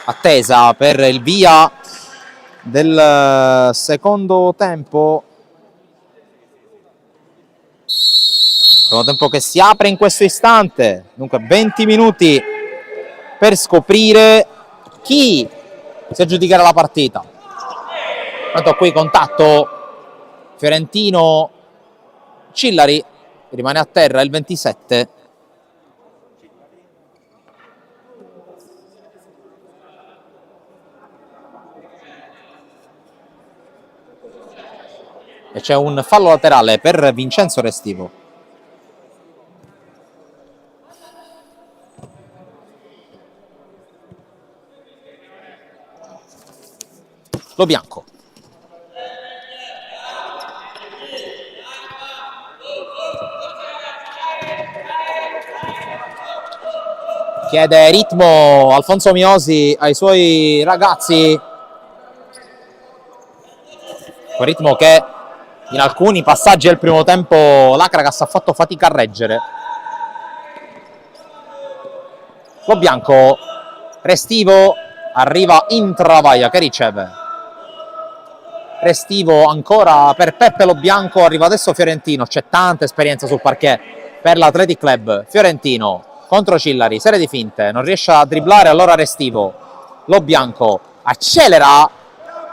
Attesa per il via del secondo tempo. Secondo tempo che si apre in questo istante. Dunque 20 minuti per scoprire chi si aggiudicherà la partita. Tanto qui contatto Fiorentino Cillari, rimane a terra il 27. E c'è un fallo laterale per Vincenzo Restivo. Lo Bianco. Chiede ritmo Alfonso Miosi ai suoi ragazzi. Quel ritmo che in alcuni passaggi del primo tempo l'Acragas ha fatto fatica a reggere. Lo Bianco, Restivo, arriva in travaglia che riceve. Restivo ancora per Peppe Lo Bianco, arriva adesso Fiorentino, c'è tanta esperienza sul parquet per l'Athletic Club. Fiorentino contro Cillari, serie di finte, non riesce a dribblare, allora Restivo. Lo Bianco accelera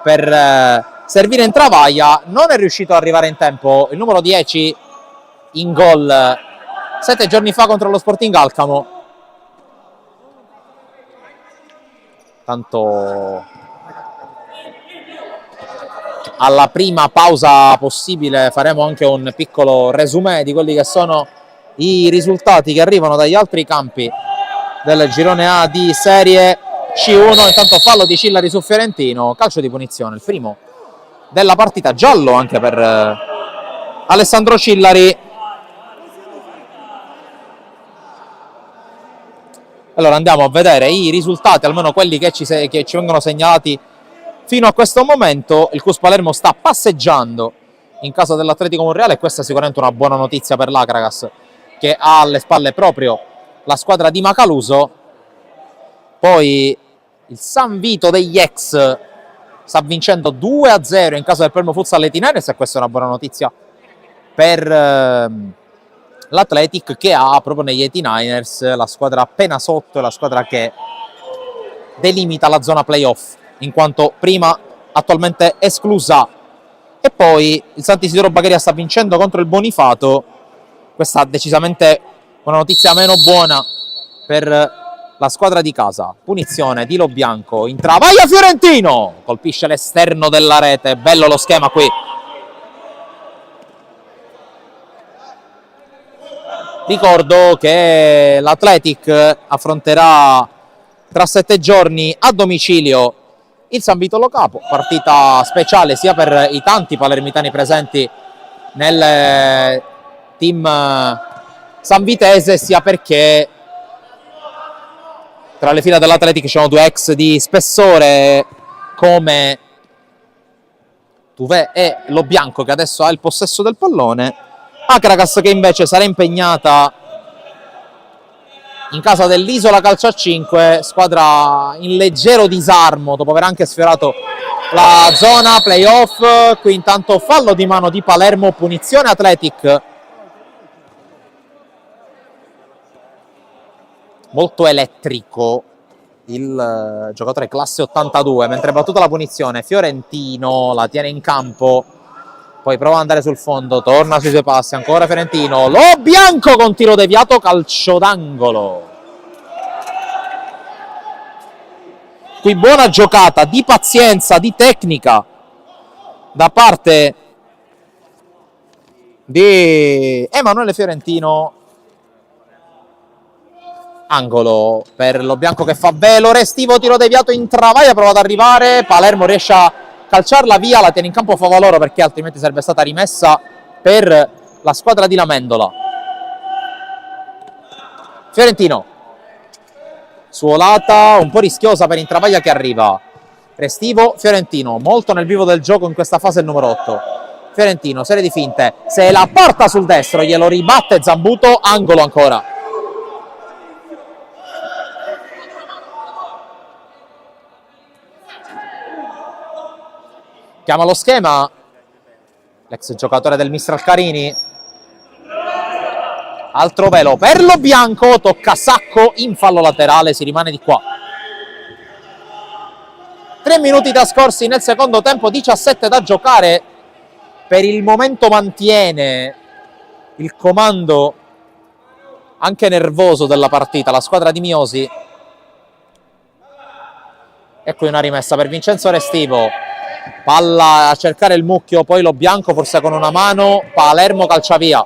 per servire in travaglia, non è riuscito ad arrivare in tempo il numero 10 in gol 7 giorni fa contro lo Sporting Alcamo. Tanto alla prima pausa possibile faremo anche un piccolo resumé di quelli che sono i risultati che arrivano dagli altri campi del girone A di Serie C1. Intanto fallo di Cillari su Fiorentino, calcio di punizione, il primo della partita, giallo anche per Alessandro Cillari. Allora andiamo a vedere i risultati, almeno quelli che ci vengono segnalati fino a questo momento. Il Cus Palermo sta passeggiando in casa dell'Atletico Monreale e questa è sicuramente una buona notizia per l'Acragas, che ha alle spalle proprio la squadra di Macaluso. Poi il San Vito degli ex sta vincendo 2-0 in casa del Palermo Futsal Letineres e questa è una buona notizia per l'Athletic, che ha proprio negli 89ers la squadra appena sotto e la squadra che delimita la zona playoff, in quanto prima attualmente esclusa. E poi il Sant'Isidoro Bagheria sta vincendo contro il Bonifato. Questa è decisamente una notizia meno buona per la squadra di casa. Punizione di Lo Bianco, in travaglia Fiorentino, colpisce l'esterno della rete, bello lo schema qui. Ricordo che l'Athletic affronterà tra 7 giorni a domicilio il San Vito Lo Capo, partita speciale sia per i tanti palermitani presenti nel team sanvitese, sia perché tra le fila dell'Athletic ci sono due ex di spessore come Tuve e Lo Bianco, che adesso ha il possesso del pallone. Acragas che invece sarà impegnata in casa dell'Isola Calcio a 5, squadra in leggero disarmo dopo aver anche sfiorato la zona playoff. Qui intanto fallo di mano di Palermo, punizione Athletic. Molto elettrico il giocatore classe 82, mentre battuta la punizione Fiorentino la tiene in campo, poi prova ad andare sul fondo, torna sui suoi passi, ancora Fiorentino, Lo Bianco con tiro deviato, calcio d'angolo. Qui buona giocata di pazienza, di tecnica da parte di Emanuele Fiorentino. Angolo per lo bianco che fa velo, Restivo, tiro deviato in travaglia, prova ad arrivare, Palermo riesce a calciarla via, la tiene in campo Favaloro perché altrimenti sarebbe stata rimessa per la squadra di Lamendola. Fiorentino, suolata un po' rischiosa per Intravaglia che arriva. Restivo, Fiorentino, molto nel vivo del gioco in questa fase il numero 8. Fiorentino, serie di finte, se la porta sul destro, glielo ribatte Zambuto, angolo ancora. Chiama lo schema l'ex giocatore del Mistral Carini. Altro velo per lo bianco, tocca Sacco in fallo laterale, si rimane di qua. 3 minuti trascorsi nel secondo tempo, 17 da giocare. Per il momento mantiene il comando anche nervoso della partita la squadra di Miosi. E qui una rimessa per Vincenzo Restivo. Palla a cercare il mucchio, poi lo bianco forse con una mano, Palermo calcia via.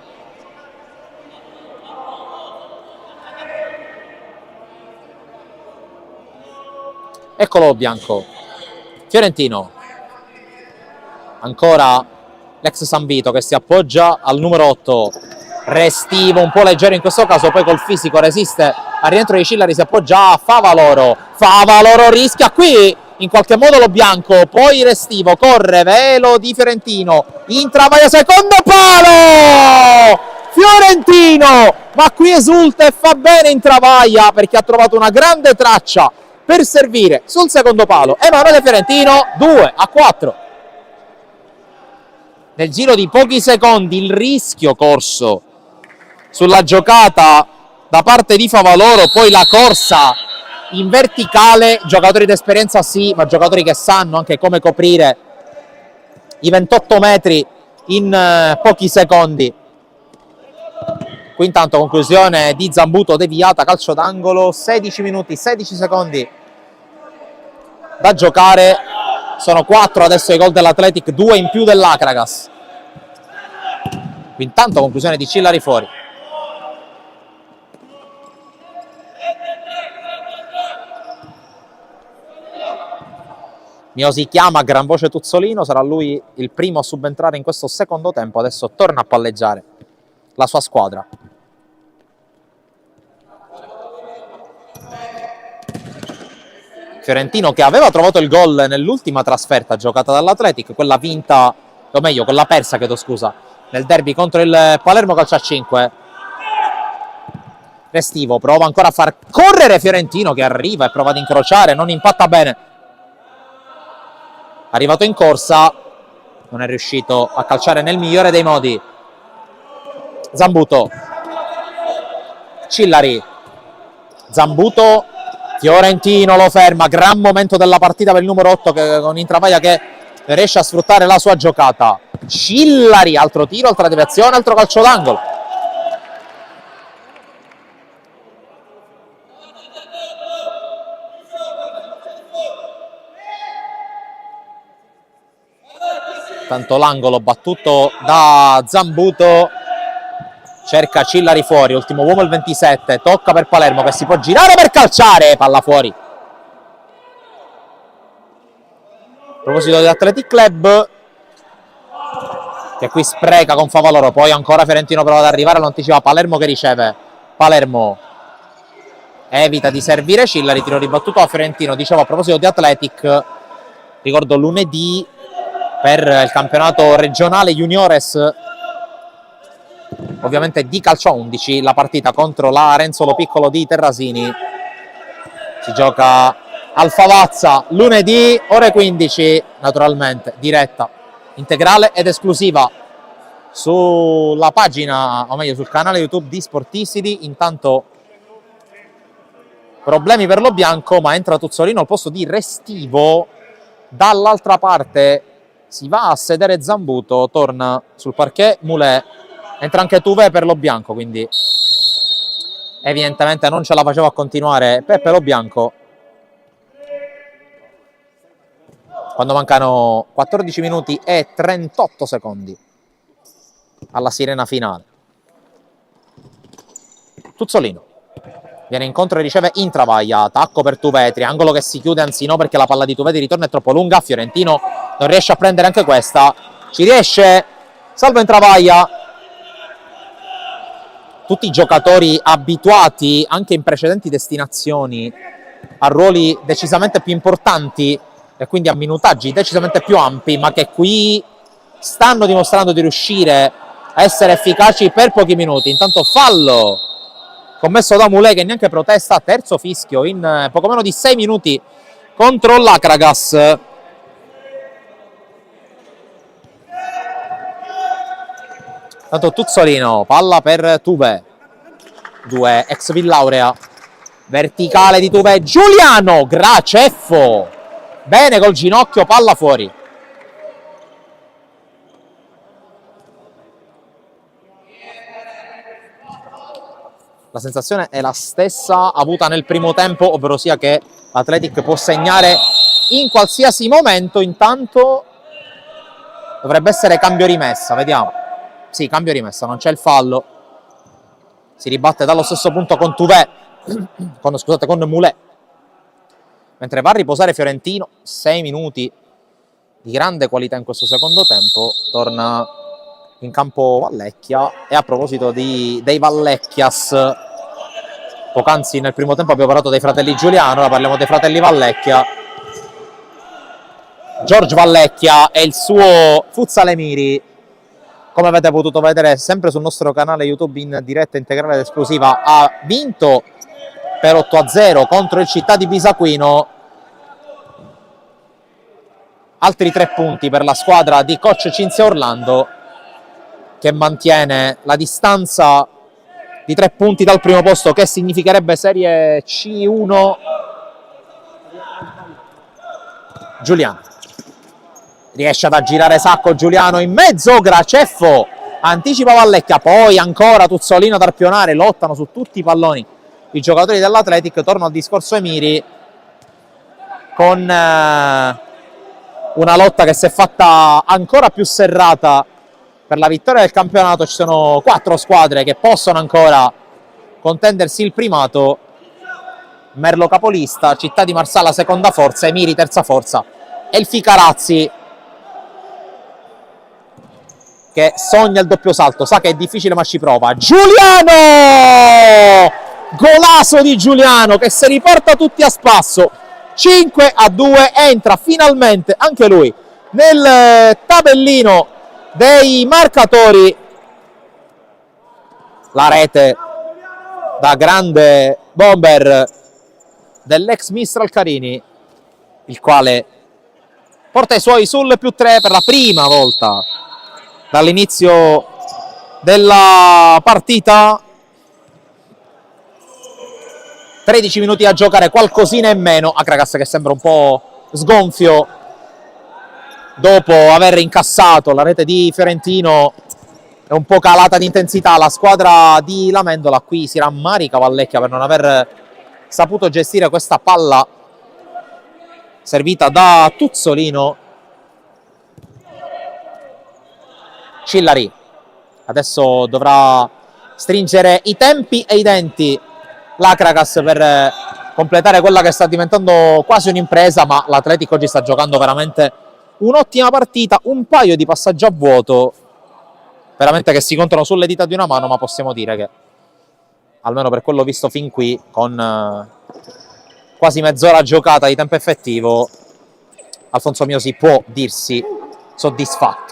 Eccolo lo bianco. Fiorentino. Ancora l'ex San Vito che si appoggia al numero 8. Restivo un po' leggero in questo caso, poi col fisico resiste al rientro di Cillari, si appoggia a Favaloro. Favaloro rischia qui in qualche modo lo bianco, poi Restivo corre, velo di Fiorentino, intravaglia secondo palo! Fiorentino, ma qui esulta e fa bene Intravaglia perché ha trovato una grande traccia per servire sul secondo palo. Emanuele Fiorentino, 2-4. Nel giro di pochi secondi il rischio corso sulla giocata da parte di Favaloro, poi la corsa in verticale, giocatori d'esperienza sì, ma giocatori che sanno anche come coprire i 28 metri in pochi secondi. Qui intanto conclusione di Zambuto deviata, calcio d'angolo, 16 minuti, 16 secondi da giocare, sono 4 adesso i gol dell'Athletic, 2 in più dell'Acragas. Qui intanto conclusione di Cillari fuori. Miosi chiama a gran voce Tuzzolino, sarà lui il primo a subentrare in questo secondo tempo, adesso torna a palleggiare la sua squadra. Fiorentino che aveva trovato il gol nell'ultima trasferta giocata dall'Athletic, quella vinta, o meglio, quella persa, chiedo scusa, nel derby contro il Palermo calcio a 5. Restivo prova ancora a far correre Fiorentino che arriva e prova ad incrociare, non impatta bene. Arrivato in corsa, non è riuscito a calciare nel migliore dei modi. Zambuto, Cillari, Zambuto, Fiorentino lo ferma, gran momento della partita per il numero 8 che, con Intravaglia che riesce a sfruttare la sua giocata. Cillari, altro tiro, altra deviazione, altro calcio d'angolo. Tanto l'angolo battuto da Zambuto, cerca Cillari fuori, ultimo uomo il 27, tocca per Palermo che si può girare per calciare, palla fuori. A proposito di Athletic Club, che qui spreca con Favaloro, poi ancora Fiorentino prova ad arrivare, lo anticipa Palermo che riceve. Palermo evita di servire Cillari, tiro ribattuto a Fiorentino. Dicevo a proposito di Athletic, ricordo lunedì per il campionato regionale juniores, ovviamente di calcio a 11, la partita contro la Renzolo Piccolo di Terrasini si gioca al Favazza lunedì ore 15, naturalmente diretta integrale ed esclusiva sulla pagina, o meglio sul canale YouTube di Sporticity. Intanto problemi per lo bianco, ma entra Tuzzolino al posto di Restivo. Dall'altra parte si va a sedere Zambuto, torna sul parquet Moulet, entra anche Tuve per lo bianco, quindi evidentemente non ce la faceva a continuare Peppe lo bianco. Quando mancano 14 minuti e 38 secondi alla sirena finale. Tuzzolino Viene incontro e riceve in travaglia, tacco per Tuvè, triangolo che si chiude, anzi no perché la palla di Tuvè di ritorno è troppo lunga, Fiorentino non riesce a prendere anche questa, ci riesce, salvo in travaglia. Tutti i giocatori abituati anche in precedenti destinazioni a ruoli decisamente più importanti e quindi a minutaggi decisamente più ampi, ma che qui stanno dimostrando di riuscire a essere efficaci per pochi minuti. Intanto fallo commesso da Mulè che neanche protesta, terzo fischio in poco meno di 6 minuti contro l'Akragas. Tanto Tuzzolino, palla per Tuvè, 2 ex Villaurea, verticale di Tuvè, Giuliano, Graceffo, bene col ginocchio, palla fuori. La sensazione è la stessa avuta nel primo tempo, ovvero sia che l'Athletic può segnare in qualsiasi momento. Intanto dovrebbe essere cambio rimessa, vediamo. Sì, cambio rimessa, non c'è il fallo. Si ribatte dallo stesso punto con Tuvè, con Mulè. Mentre va a riposare Fiorentino, 6 minuti di grande qualità in questo secondo tempo. Torna in campo Vallecchia. E a proposito dei Vallecchias, poc'anzi nel primo tempo abbiamo parlato dei fratelli Giuliano, ora parliamo dei fratelli Vallecchia. Giorgio Vallecchia e il suo Futsal Emiri, come avete potuto vedere sempre sul nostro canale YouTube in diretta integrale ed esclusiva, ha vinto per 8-0 contro il Città di Bisaquino. Altri 3 punti per la squadra di coach Cinzia Orlando, che mantiene la distanza di 3 punti dal primo posto, che significherebbe serie C1. Giuliano riesce ad aggirare Sacco, Giuliano in mezzo, Graceffo anticipa Vallecchia, poi ancora Tuzzolino ad arpionare, lottano su tutti i palloni i giocatori dell'Athletic. Torno al discorso Emiri, con una lotta che si è fatta ancora più serrata per la vittoria del campionato. Ci sono 4 squadre che possono ancora contendersi il primato: Merlo capolista, Città di Marsala seconda forza, Emiri terza forza e il Ficarazzi che sogna il doppio salto, sa che è difficile ma ci prova. Giuliano! Golasso di Giuliano che si riporta tutti a spasso, 5-2, entra finalmente anche lui nel tabellino dei marcatori. La rete da grande bomber dell'ex Mistral Carini, il quale porta i suoi sul +3 per la prima volta dall'inizio della partita. 13 minuti a giocare, qualcosina in meno. Akragas che sembra un po' sgonfio dopo aver incassato la rete di Fiorentino, è un po' calata di intensità la squadra di Lamendola. Qui si rammarica Vallecchia per non aver saputo gestire questa palla servita da Tuzzolino. Cillari adesso dovrà stringere i tempi e i denti l'Akragas per completare quella che sta diventando quasi un'impresa, ma l'Atletico oggi sta giocando veramente un'ottima partita. Un paio di passaggi a vuoto veramente che si contano sulle dita di una mano, ma possiamo dire che almeno per quello visto fin qui, con quasi mezz'ora giocata di tempo effettivo, Alfonso Miosi può dirsi soddisfatto.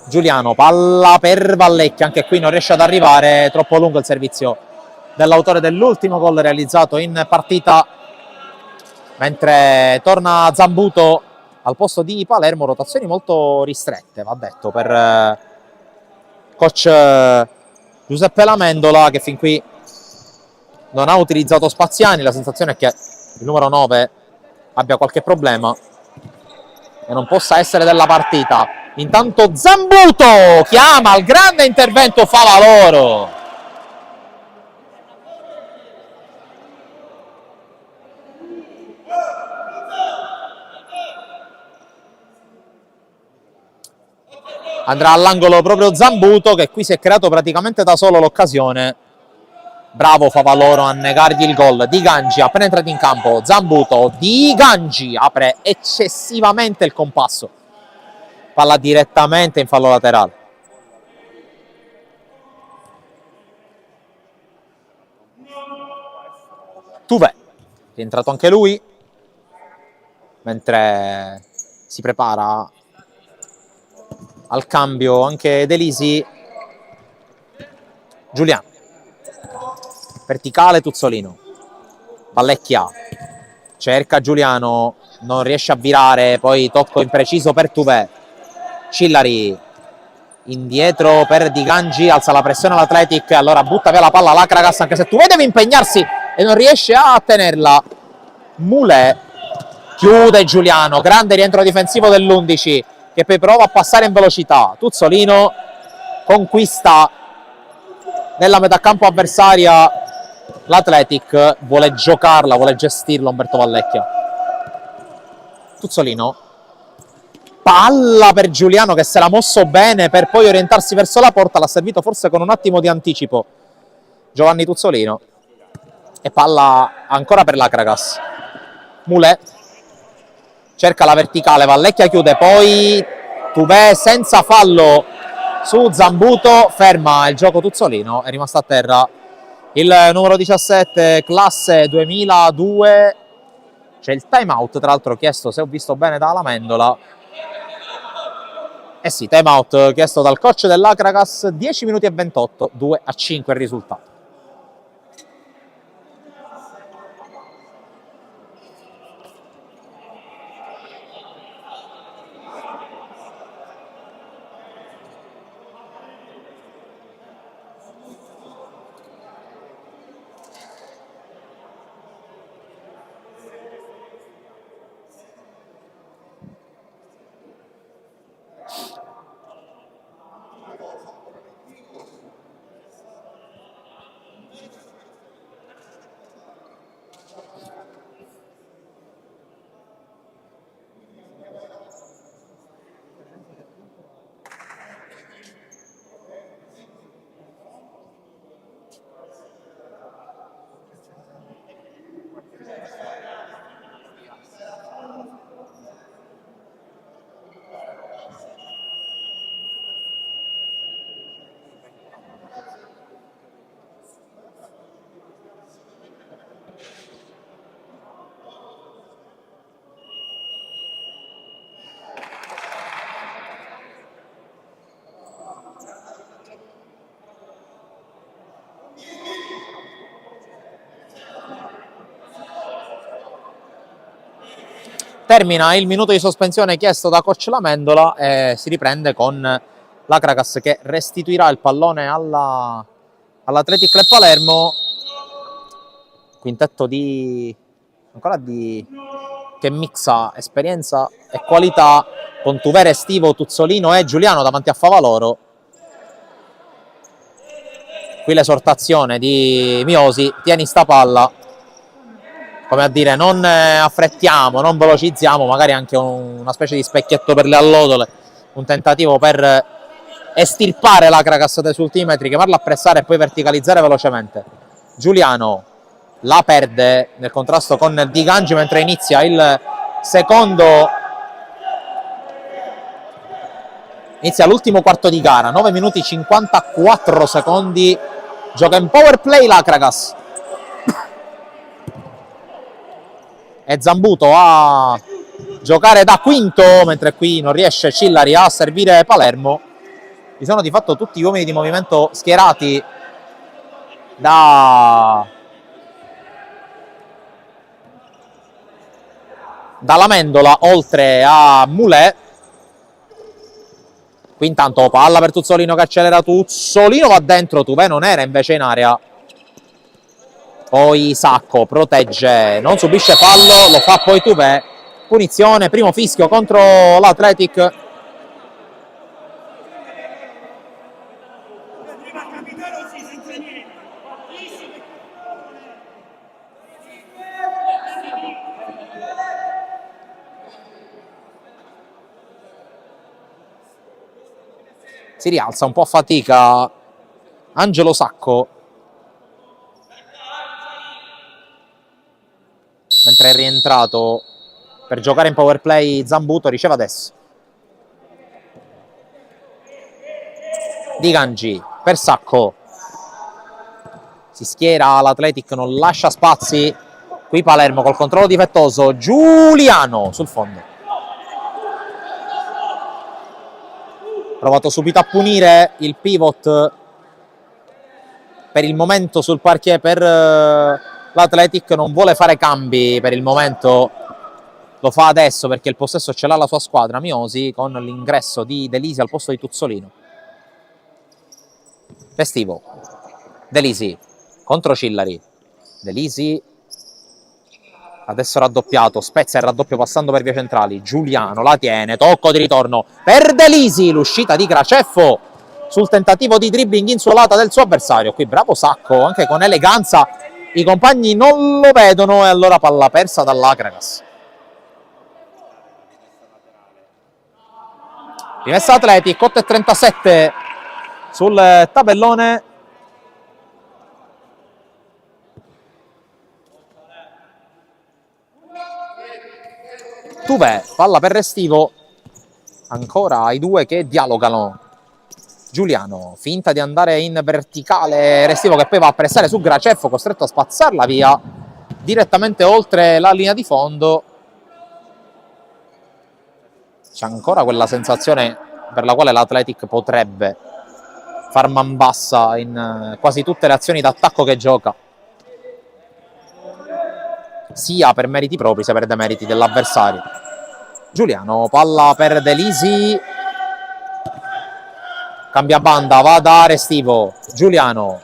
Giuliano, palla per Vallecchia, anche qui non riesce ad arrivare, troppo lungo il servizio dell'autore dell'ultimo gol realizzato in partita. Mentre torna Zambuto al posto di Palermo, rotazioni molto ristrette, va detto, per coach Giuseppe Lamendola, che fin qui non ha utilizzato Spaziani. La sensazione è che il numero 9 abbia qualche problema e non possa essere della partita. Intanto Zambuto chiama al grande intervento Favaloro. Andrà all'angolo proprio Zambuto, che qui si è creato praticamente da solo l'occasione Bravo Favaloro a negargli il gol. Di Gangi appena entrato in campo. Zambuto. Di Gangi apre eccessivamente il compasso. Palla direttamente in fallo laterale. Tuve. Rientrato anche lui. Mentre si prepara al cambio anche Delisi. Giuliano. Verticale Tuzzolino. Pallecchia. Cerca Giuliano. Non riesce a virare. Poi tocco impreciso per Tuve. Cillari. Indietro per Di Gangi. Alza la pressione all'Athletic. Allora butta via la palla all'Akragas. Anche se Tuve deve impegnarsi e non riesce a tenerla. Moulet. Chiude Giuliano. Grande rientro difensivo dell'11. Che poi prova a passare in velocità. Tuzzolino conquista nella metà campo avversaria l'Athletic, vuole giocarla, vuole gestirla Umberto Vallecchia. Tuzzolino, palla per Giuliano che se l'ha mosso bene per poi orientarsi verso la porta, l'ha servito forse con un attimo di anticipo Giovanni Tuzzolino, e palla ancora per l'Akragas. Moulet cerca la verticale, Vallecchia chiude, poi Tuve senza fallo su Zambuto, ferma il gioco Tuzzolino, è rimasto a terra il numero 17, classe 2002. C'è il time out, tra l'altro chiesto, se ho visto bene, da Alamendola. Eh sì, time out chiesto dal coach dell'Akragas, 10 minuti e 28, 2-5 il risultato. Termina il minuto di sospensione chiesto da coach Lamendola e si riprende con l'Akragas che restituirà il pallone all'Athletic Club Palermo. Quintetto che mixa esperienza e qualità, con Tuvere, Estivo, Tuzzolino e Giuliano davanti a Favaloro. Qui l'esortazione di Miosi: tieni sta palla, come a dire non affrettiamo, non velocizziamo, magari anche una specie di specchietto per le allodole, un tentativo per estirpare l'Akragas dai sultimetri, chiamarla a pressare e poi verticalizzare velocemente. Giuliano la perde nel contrasto con Di Gangi mentre inizia l'ultimo quarto di gara, 9 minuti 54 secondi, gioca in power play l'Akragas. E Zambuto a giocare da quinto, mentre qui non riesce Cillari a servire Palermo. Vi sono di fatto tutti gli uomini di movimento schierati da Lamendola, oltre a Moulet. Qui intanto palla per Tuzzolino che accelera, Tuzzolino va dentro, Tuve non era invece in area. Poi Sacco protegge, non subisce fallo, lo fa poi Tuve. Punizione, primo fischio contro l'Athletic. Si rialza un po' a fatica Angelo Sacco. mentre è rientrato per giocare in power play Zambuto, riceve adesso. Di Gangi per Sacco, si schiera l'Athletic, non lascia spazi. Qui Palermo col controllo difettoso, Giuliano sul fondo. Provato subito a punire il pivot per il momento sul parquet per l'Athletic, non vuole fare cambi per il momento, lo fa adesso perché il possesso ce l'ha la sua squadra, Miosi, con l'ingresso di De Lisi al posto di Tuzzolino. Restivo, De Lisi contro Cillari, De Lisi adesso raddoppiato, spezza il raddoppio passando per via centrali, Giuliano la tiene, tocco di ritorno per De Lisi, l'uscita di Graceffo sul tentativo di dribbling insuolata del suo avversario. Qui bravo Sacco, anche con eleganza, i compagni non lo vedono e allora palla persa dall'Akragas. Rimessa Athletic, 8:37 sul tabellone. Tuvè, palla per Restivo, ancora i due che dialogano. Giuliano, finta di andare in verticale, Restivo che poi va a pressare su Graceffo, costretto a spazzarla via direttamente oltre la linea di fondo. C'è ancora quella sensazione per la quale l'Athletic potrebbe far man bassa in quasi tutte le azioni d'attacco che gioca, sia per meriti propri sia per demeriti dell'avversario. Giuliano, palla per De Lisi, cambia banda, va da Restivo, Giuliano,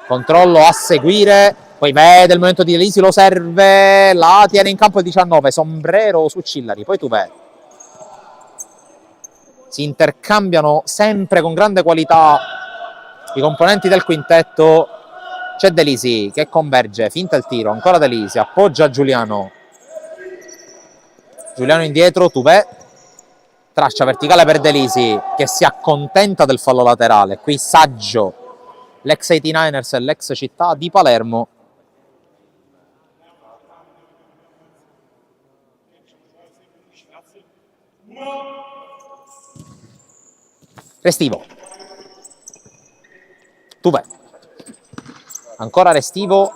controllo a seguire, poi vede il momento di De Lisi, lo serve, la tiene in campo il 19, sombrero su Cillari, poi Tuvè. Si intercambiano sempre con grande qualità i componenti del quintetto. C'è De Lisi che converge, finta il tiro, ancora De Lisi, appoggia Giuliano. Giuliano indietro, Tuvè, traccia verticale per De Lisi che si accontenta del fallo laterale. Qui saggio l'ex 89ers e l'ex Città di Palermo. Restivo, Tuvè, ancora Restivo,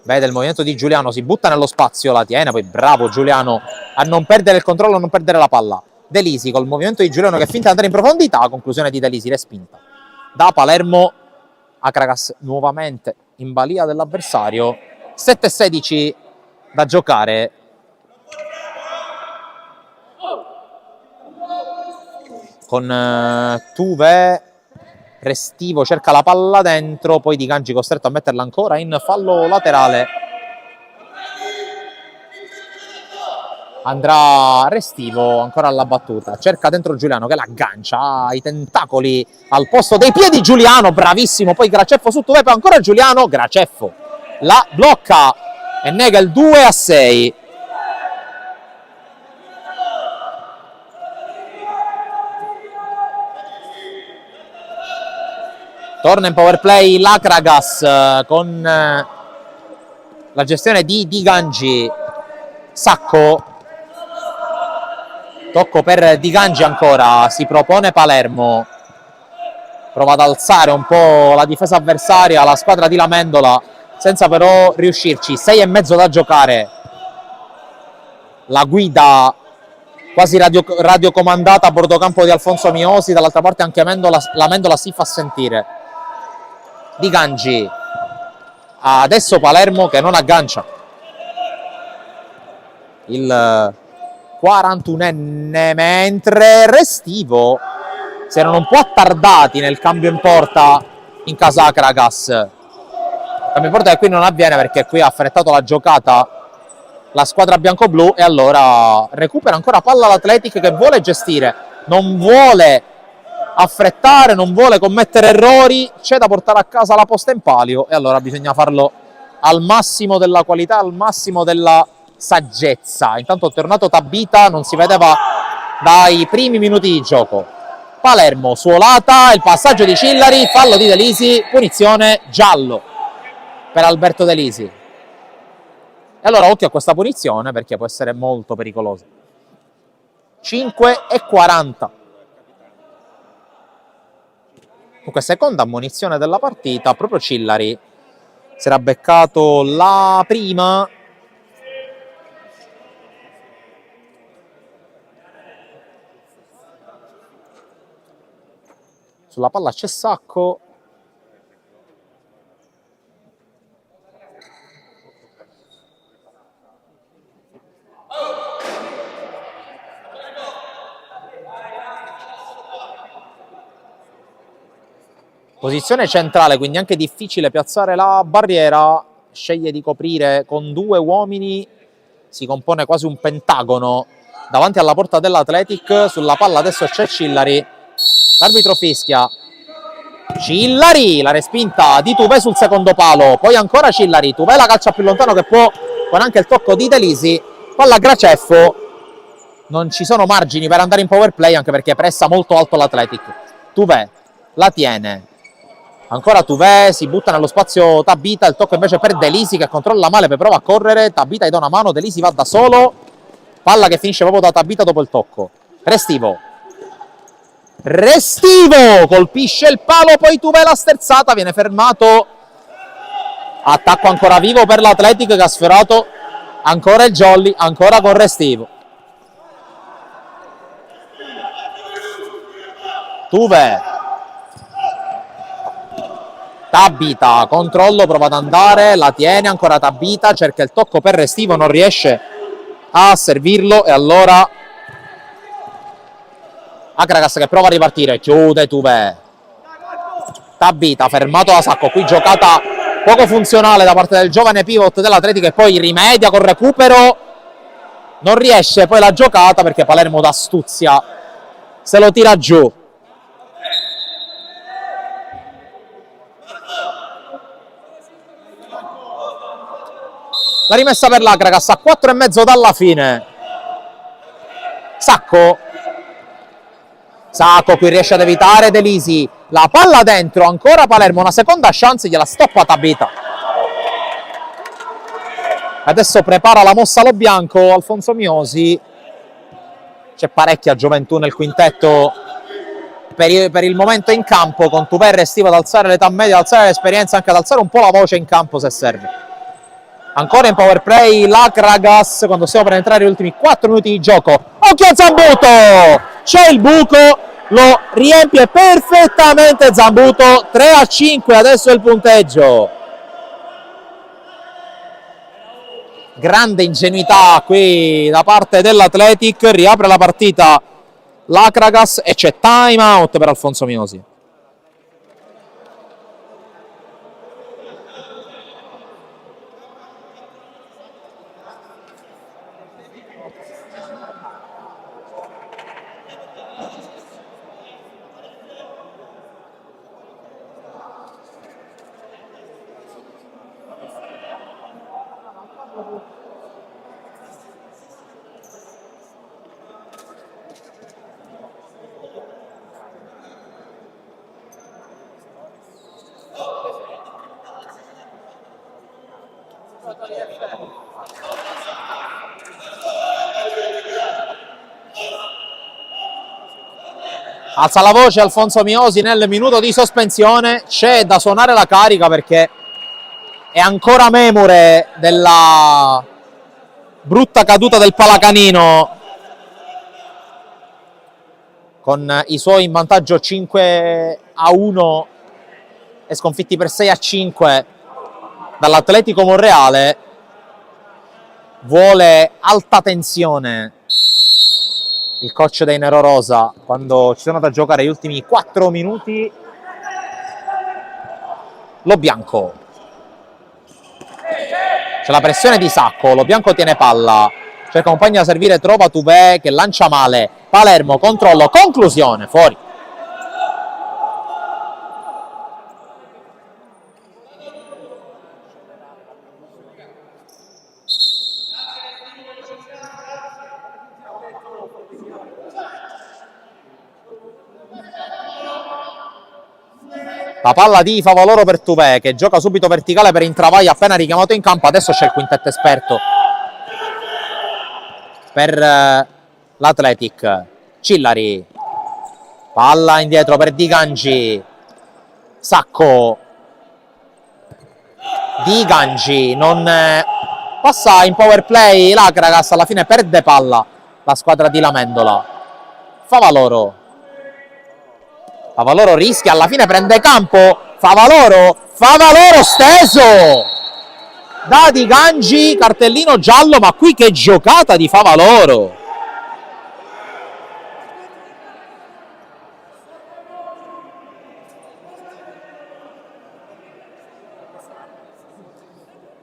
vede il movimento di Giuliano, si butta nello spazio, la tiene, poi bravo Giuliano a non perdere il controllo, a non perdere la palla. De Lisi col movimento di Giuliano che finta di andare in profondità, conclusione di De Lisi, respinta da Palermo. Akragas nuovamente in balia dell'avversario, 7:16 da giocare. Con Tuvè, Restivo cerca la palla dentro, poi Di Gangi costretto a metterla ancora in fallo laterale. Andrà Restivo ancora alla battuta, cerca dentro Giuliano che l'aggancia, ha i tentacoli al posto dei piedi Giuliano, bravissimo, poi Graceffo su Tuvè, poi ancora Giuliano, Graceffo la blocca e nega il 2-6. Torna in power play l'Akragas con la gestione di Di Gangi. Sacco, tocco per Di Gangi ancora, si propone Palermo, prova ad alzare un po' la difesa avversaria, la squadra di Lamendola, senza però riuscirci. 6:30 da giocare, la guida quasi radiocomandata a bordo campo di Alfonso Miosi, dall'altra parte anche Lamendola si fa sentire. Di Gangi, adesso Palermo che non aggancia. Il 41enne, mentre Restivo si erano un po' attardati nel cambio in porta in casa Akragas. Cambio in porta che qui non avviene perché qui ha affrettato la giocata la squadra bianco-blu e allora recupera ancora palla l'Athletic che vuole gestire, non vuole affrettare, non vuole commettere errori, c'è da portare a casa la posta in palio e allora bisogna farlo al massimo della qualità, al massimo della saggezza. Intanto è tornato Tabita, non si vedeva dai primi minuti di gioco. Palermo suolata, il passaggio di Cillari, fallo di De Lisi, punizione, giallo per Alberto De Lisi. E allora occhio a questa punizione perché può essere molto pericolosa. 5:40. Comunque seconda ammonizione della partita, proprio Cillari si era beccato la prima. Sulla palla c'è Sacco. Posizione centrale, quindi anche difficile piazzare la barriera. Sceglie di coprire con 2 uomini. Si compone quasi un pentagono davanti alla porta dell'Athletic. Sulla palla adesso c'è Cillari. L'arbitro fischia. Cillari, la respinta di Tuvè sul secondo palo. Poi ancora Cillari. Tuvè la calcia più lontano che può, con anche il tocco di Delisi. Palla a Graceffo. Non ci sono margini per andare in power play, anche perché pressa molto alto l'Athletic. Tuvè la tiene. Ancora Tuvè, si butta nello spazio Tabita, il tocco invece per Delisi che controlla male, poi prova a correre, Tabita gli dà una mano, Delisi va da solo, palla che finisce proprio da Tabita dopo il tocco. Restivo colpisce il palo, poi Tuvè la sterzata, viene fermato. Attacco ancora vivo per l'Athletic che ha sfiorato ancora il Jolly, ancora con Restivo. Tuvè, Tabita, controllo, prova ad andare, la tiene ancora Tabita, cerca il tocco per Restivo, non riesce a servirlo e allora Akragas che prova a ripartire, chiude Tuvè. Tabita fermato da Sacco, qui giocata poco funzionale da parte del giovane pivot dell'Atletico che poi rimedia col recupero, non riesce poi la giocata perché Palermo d'astuzia se lo tira giù. La rimessa per l'Akragas a 4,5 dalla fine. Sacco qui riesce ad evitare Delisi, la palla dentro, ancora Palermo, una seconda chance, gliela stoppa Tabita. Adesso prepara la mossa allo bianco Alfonso Miosi. C'è parecchia gioventù nel quintetto per il momento in campo, con Tuvè e Restivo ad alzare l'età media, ad alzare l'esperienza, anche ad alzare un po' la voce in campo se serve. Ancora in power play l'Akragas quando stiamo per entrare gli ultimi 4 minuti di gioco. Occhio a Zambuto, c'è il buco, lo riempie perfettamente Zambuto. 3-5 adesso è il punteggio. Grande ingenuità qui da parte dell'Athletic, riapre la partita l'Akragas e c'è time out per Alfonso Miosi. Alza la voce Alfonso Miosi nel minuto di sospensione, c'è da suonare la carica perché è ancora memore della brutta caduta del Palacanino, con i suoi in vantaggio 5-1 e sconfitti per 6-5 dall'Atletico Monreale. Vuole alta tensione il coach dei Nerorosa quando ci sono da giocare gli ultimi 4 minuti. Lo Bianco, c'è la pressione di Sacco, Lo Bianco tiene palla, cerca compagni da servire, trova Tuvè che lancia male, Palermo, controllo, conclusione, fuori. La palla di Favaloro per Tuvè, che gioca subito verticale per Intravaglia appena richiamato in campo. Adesso c'è il quintetto esperto per l'Athletic. Cillari, palla indietro per Di Gangi. Sacco, Di Gangi non passa in power play. L'Akragas alla fine perde palla, la squadra di Lamendola. Favaloro rischia, alla fine prende campo. Favaloro steso da Di Gangi, cartellino giallo. Ma qui che giocata di Favaloro!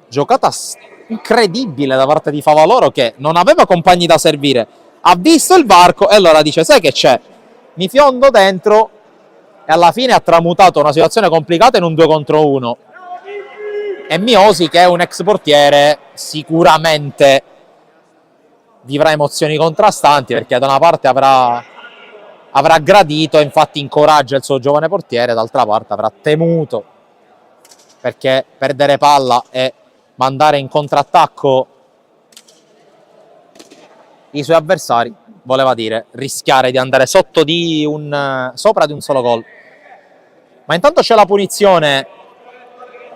Giocata incredibile da parte di Favaloro, che non aveva compagni da servire, ha visto il varco e allora dice: sai che c'è, mi fiondo dentro, e alla fine ha tramutato una situazione complicata in un 2 contro 1. E Miosi, che è un ex portiere, sicuramente vivrà emozioni contrastanti, perché da una parte avrà gradito e infatti incoraggia il suo giovane portiere, d'altra parte avrà temuto, perché perdere palla e mandare in contrattacco i suoi avversari voleva dire rischiare di andare sopra di un solo gol. Ma intanto c'è la punizione,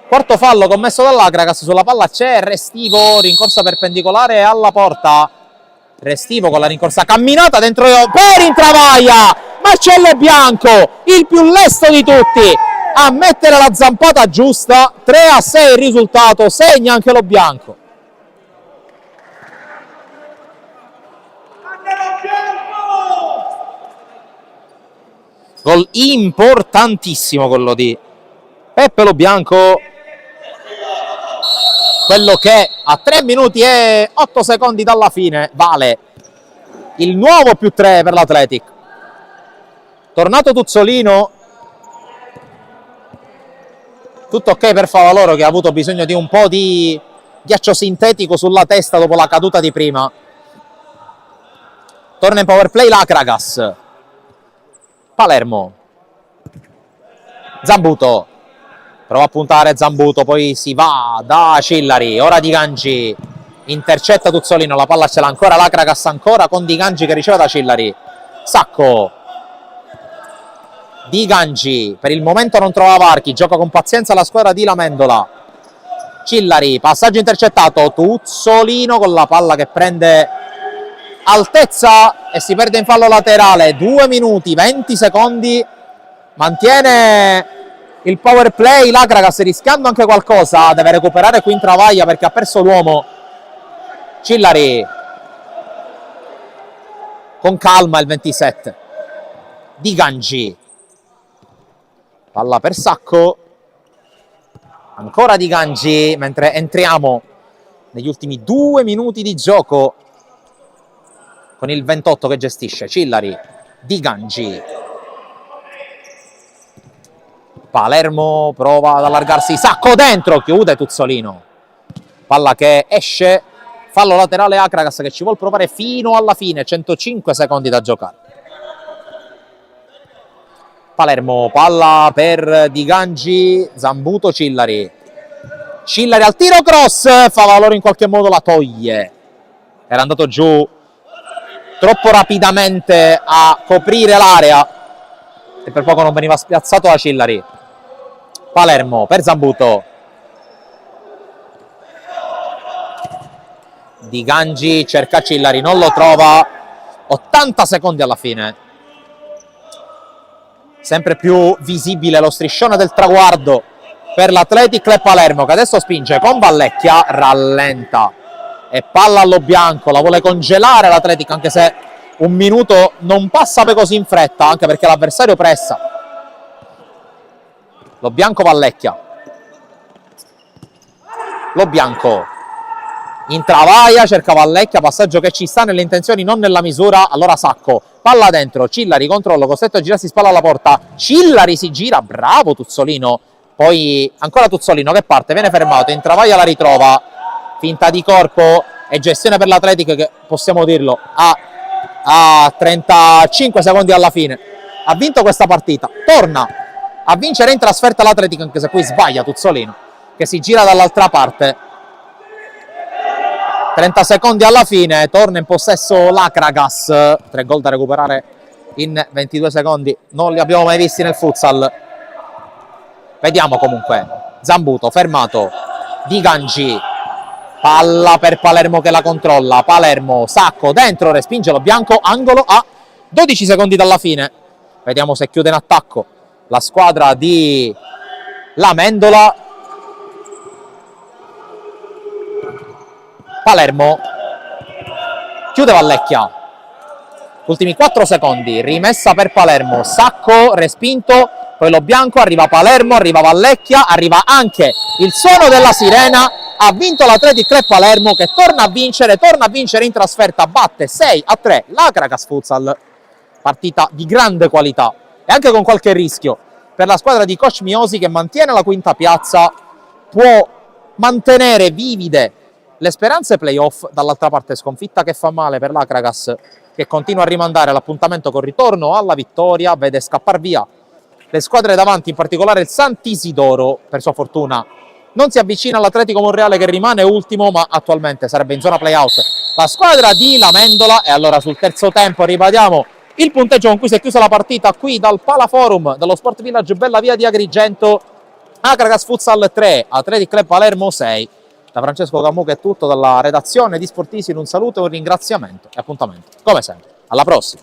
quarto fallo commesso dall'Akragas. Sulla palla c'è Restivo, rincorsa perpendicolare alla porta. Restivo con la rincorsa camminata dentro per Intravaglia. Marcello Bianco, il più lesto di tutti, a mettere la zampata giusta. 3-6 il risultato, segna anche lo Bianco. Gol importantissimo quello di Peppe Lo Bianco, quello che a 3 minuti e 8 secondi dalla fine vale il nuovo +3 per l'Athletic. Tornato Tuzzolino, tutto ok per Favaloro, che ha avuto bisogno di un po' di ghiaccio sintetico sulla testa dopo la caduta di prima. Torna in power play l'Akragas. Palermo, Zambuto, prova a puntare Zambuto, poi si va da Cillari, ora Di Gangi, intercetta Tuzzolino, la palla ce l'ha ancora l'Akragas, ancora con Di Gangi che riceve da Cillari. Sacco, Di Gangi, per il momento non trova varchi, gioca con pazienza la squadra di Lamendola. Cillari, passaggio intercettato, Tuzzolino con la palla che prende altezza e si perde in fallo laterale. 2 minuti 20 secondi, mantiene il power play l'Akragas, rischiando anche qualcosa. Deve recuperare qui Intravaglia perché ha perso l'uomo. Cillari con calma, il 27. Di Gangi, palla per Sacco, ancora Di Gangi, mentre entriamo negli ultimi 2 minuti di gioco con il 28 che gestisce. Cillari, Di Gangi, Palermo prova ad allargarsi, Sacco dentro, chiude Tuzzolino, palla che esce, fallo laterale Akragas che ci vuol provare fino alla fine, 105 secondi da giocare. Palermo, palla per Di Gangi, Zambuto, Cillari al tiro, cross, Favaloro in qualche modo la toglie, era andato giù troppo rapidamente a coprire l'area e per poco non veniva spiazzato da Cillari. Palermo per Zambuto, Di Gangi cerca Cillari, non lo trova, 80 secondi alla fine. Sempre più visibile lo striscione del traguardo per l'Athletic e Palermo, che adesso spinge con Vallecchia, rallenta e palla allo Bianco, la vuole congelare l'Athletic, anche se un minuto non passa per così in fretta, anche perché l'avversario pressa. Lo Bianco, Vallecchia, Lo Bianco, Intravaglia, cerca Vallecchia, passaggio che ci sta nelle intenzioni, non nella misura. Allora Sacco, palla dentro, Cillari, controllo, costretto a girarsi spalla alla porta. Cillari si gira, bravo Tuzzolino, poi ancora Tuzzolino che parte, viene fermato, Intravaglia la ritrova, finta di corpo e gestione per l'Athletic, che possiamo dirlo a 35 secondi alla fine ha vinto questa partita. Torna a vincere in trasferta l'Atletico, anche se poi sbaglia Tuzzolino, che si gira dall'altra parte. 30 secondi alla fine, torna in possesso l'Akragas, 3 gol da recuperare in 22 secondi, non li abbiamo mai visti nel futsal. Vediamo comunque, Zambuto fermato, Di Gangi, palla per Palermo che la controlla, Palermo, Sacco, dentro, respinge lo bianco, angolo a 12 secondi dalla fine. Vediamo se chiude in attacco la squadra di Lamendola. Palermo chiude Vallecchia, ultimi 4 secondi, rimessa per Palermo, Sacco respinto, poi lo bianco, arriva Palermo, arriva Vallecchia, arriva anche il suono della sirena. Ha vinto l'Athletic Club Palermo, che torna a vincere in trasferta, batte 6-3 l'Akragas Futsal. Partita di grande qualità e anche con qualche rischio per la squadra di coach Miosi, che mantiene la quinta piazza, può mantenere vivide le speranze playoff. Dall'altra parte sconfitta che fa male per l'Akragas, che continua a rimandare l'appuntamento col ritorno alla vittoria, vede scappar via le squadre davanti, in particolare il Sant'Isidoro, per sua fortuna non si avvicina all'Atletico Monreale, che rimane ultimo, ma attualmente sarebbe in zona playout la squadra di Lamendola. E allora sul terzo tempo ribadiamo il punteggio con cui si è chiusa la partita qui dal Palaforum dello Sport Village Bella Via di Agrigento. Akragas Futsal 3, Athletic Club Palermo 6. Da Francesco Camuca è tutto, dalla redazione di Sportissimo un saluto e un ringraziamento e appuntamento come sempre alla prossima.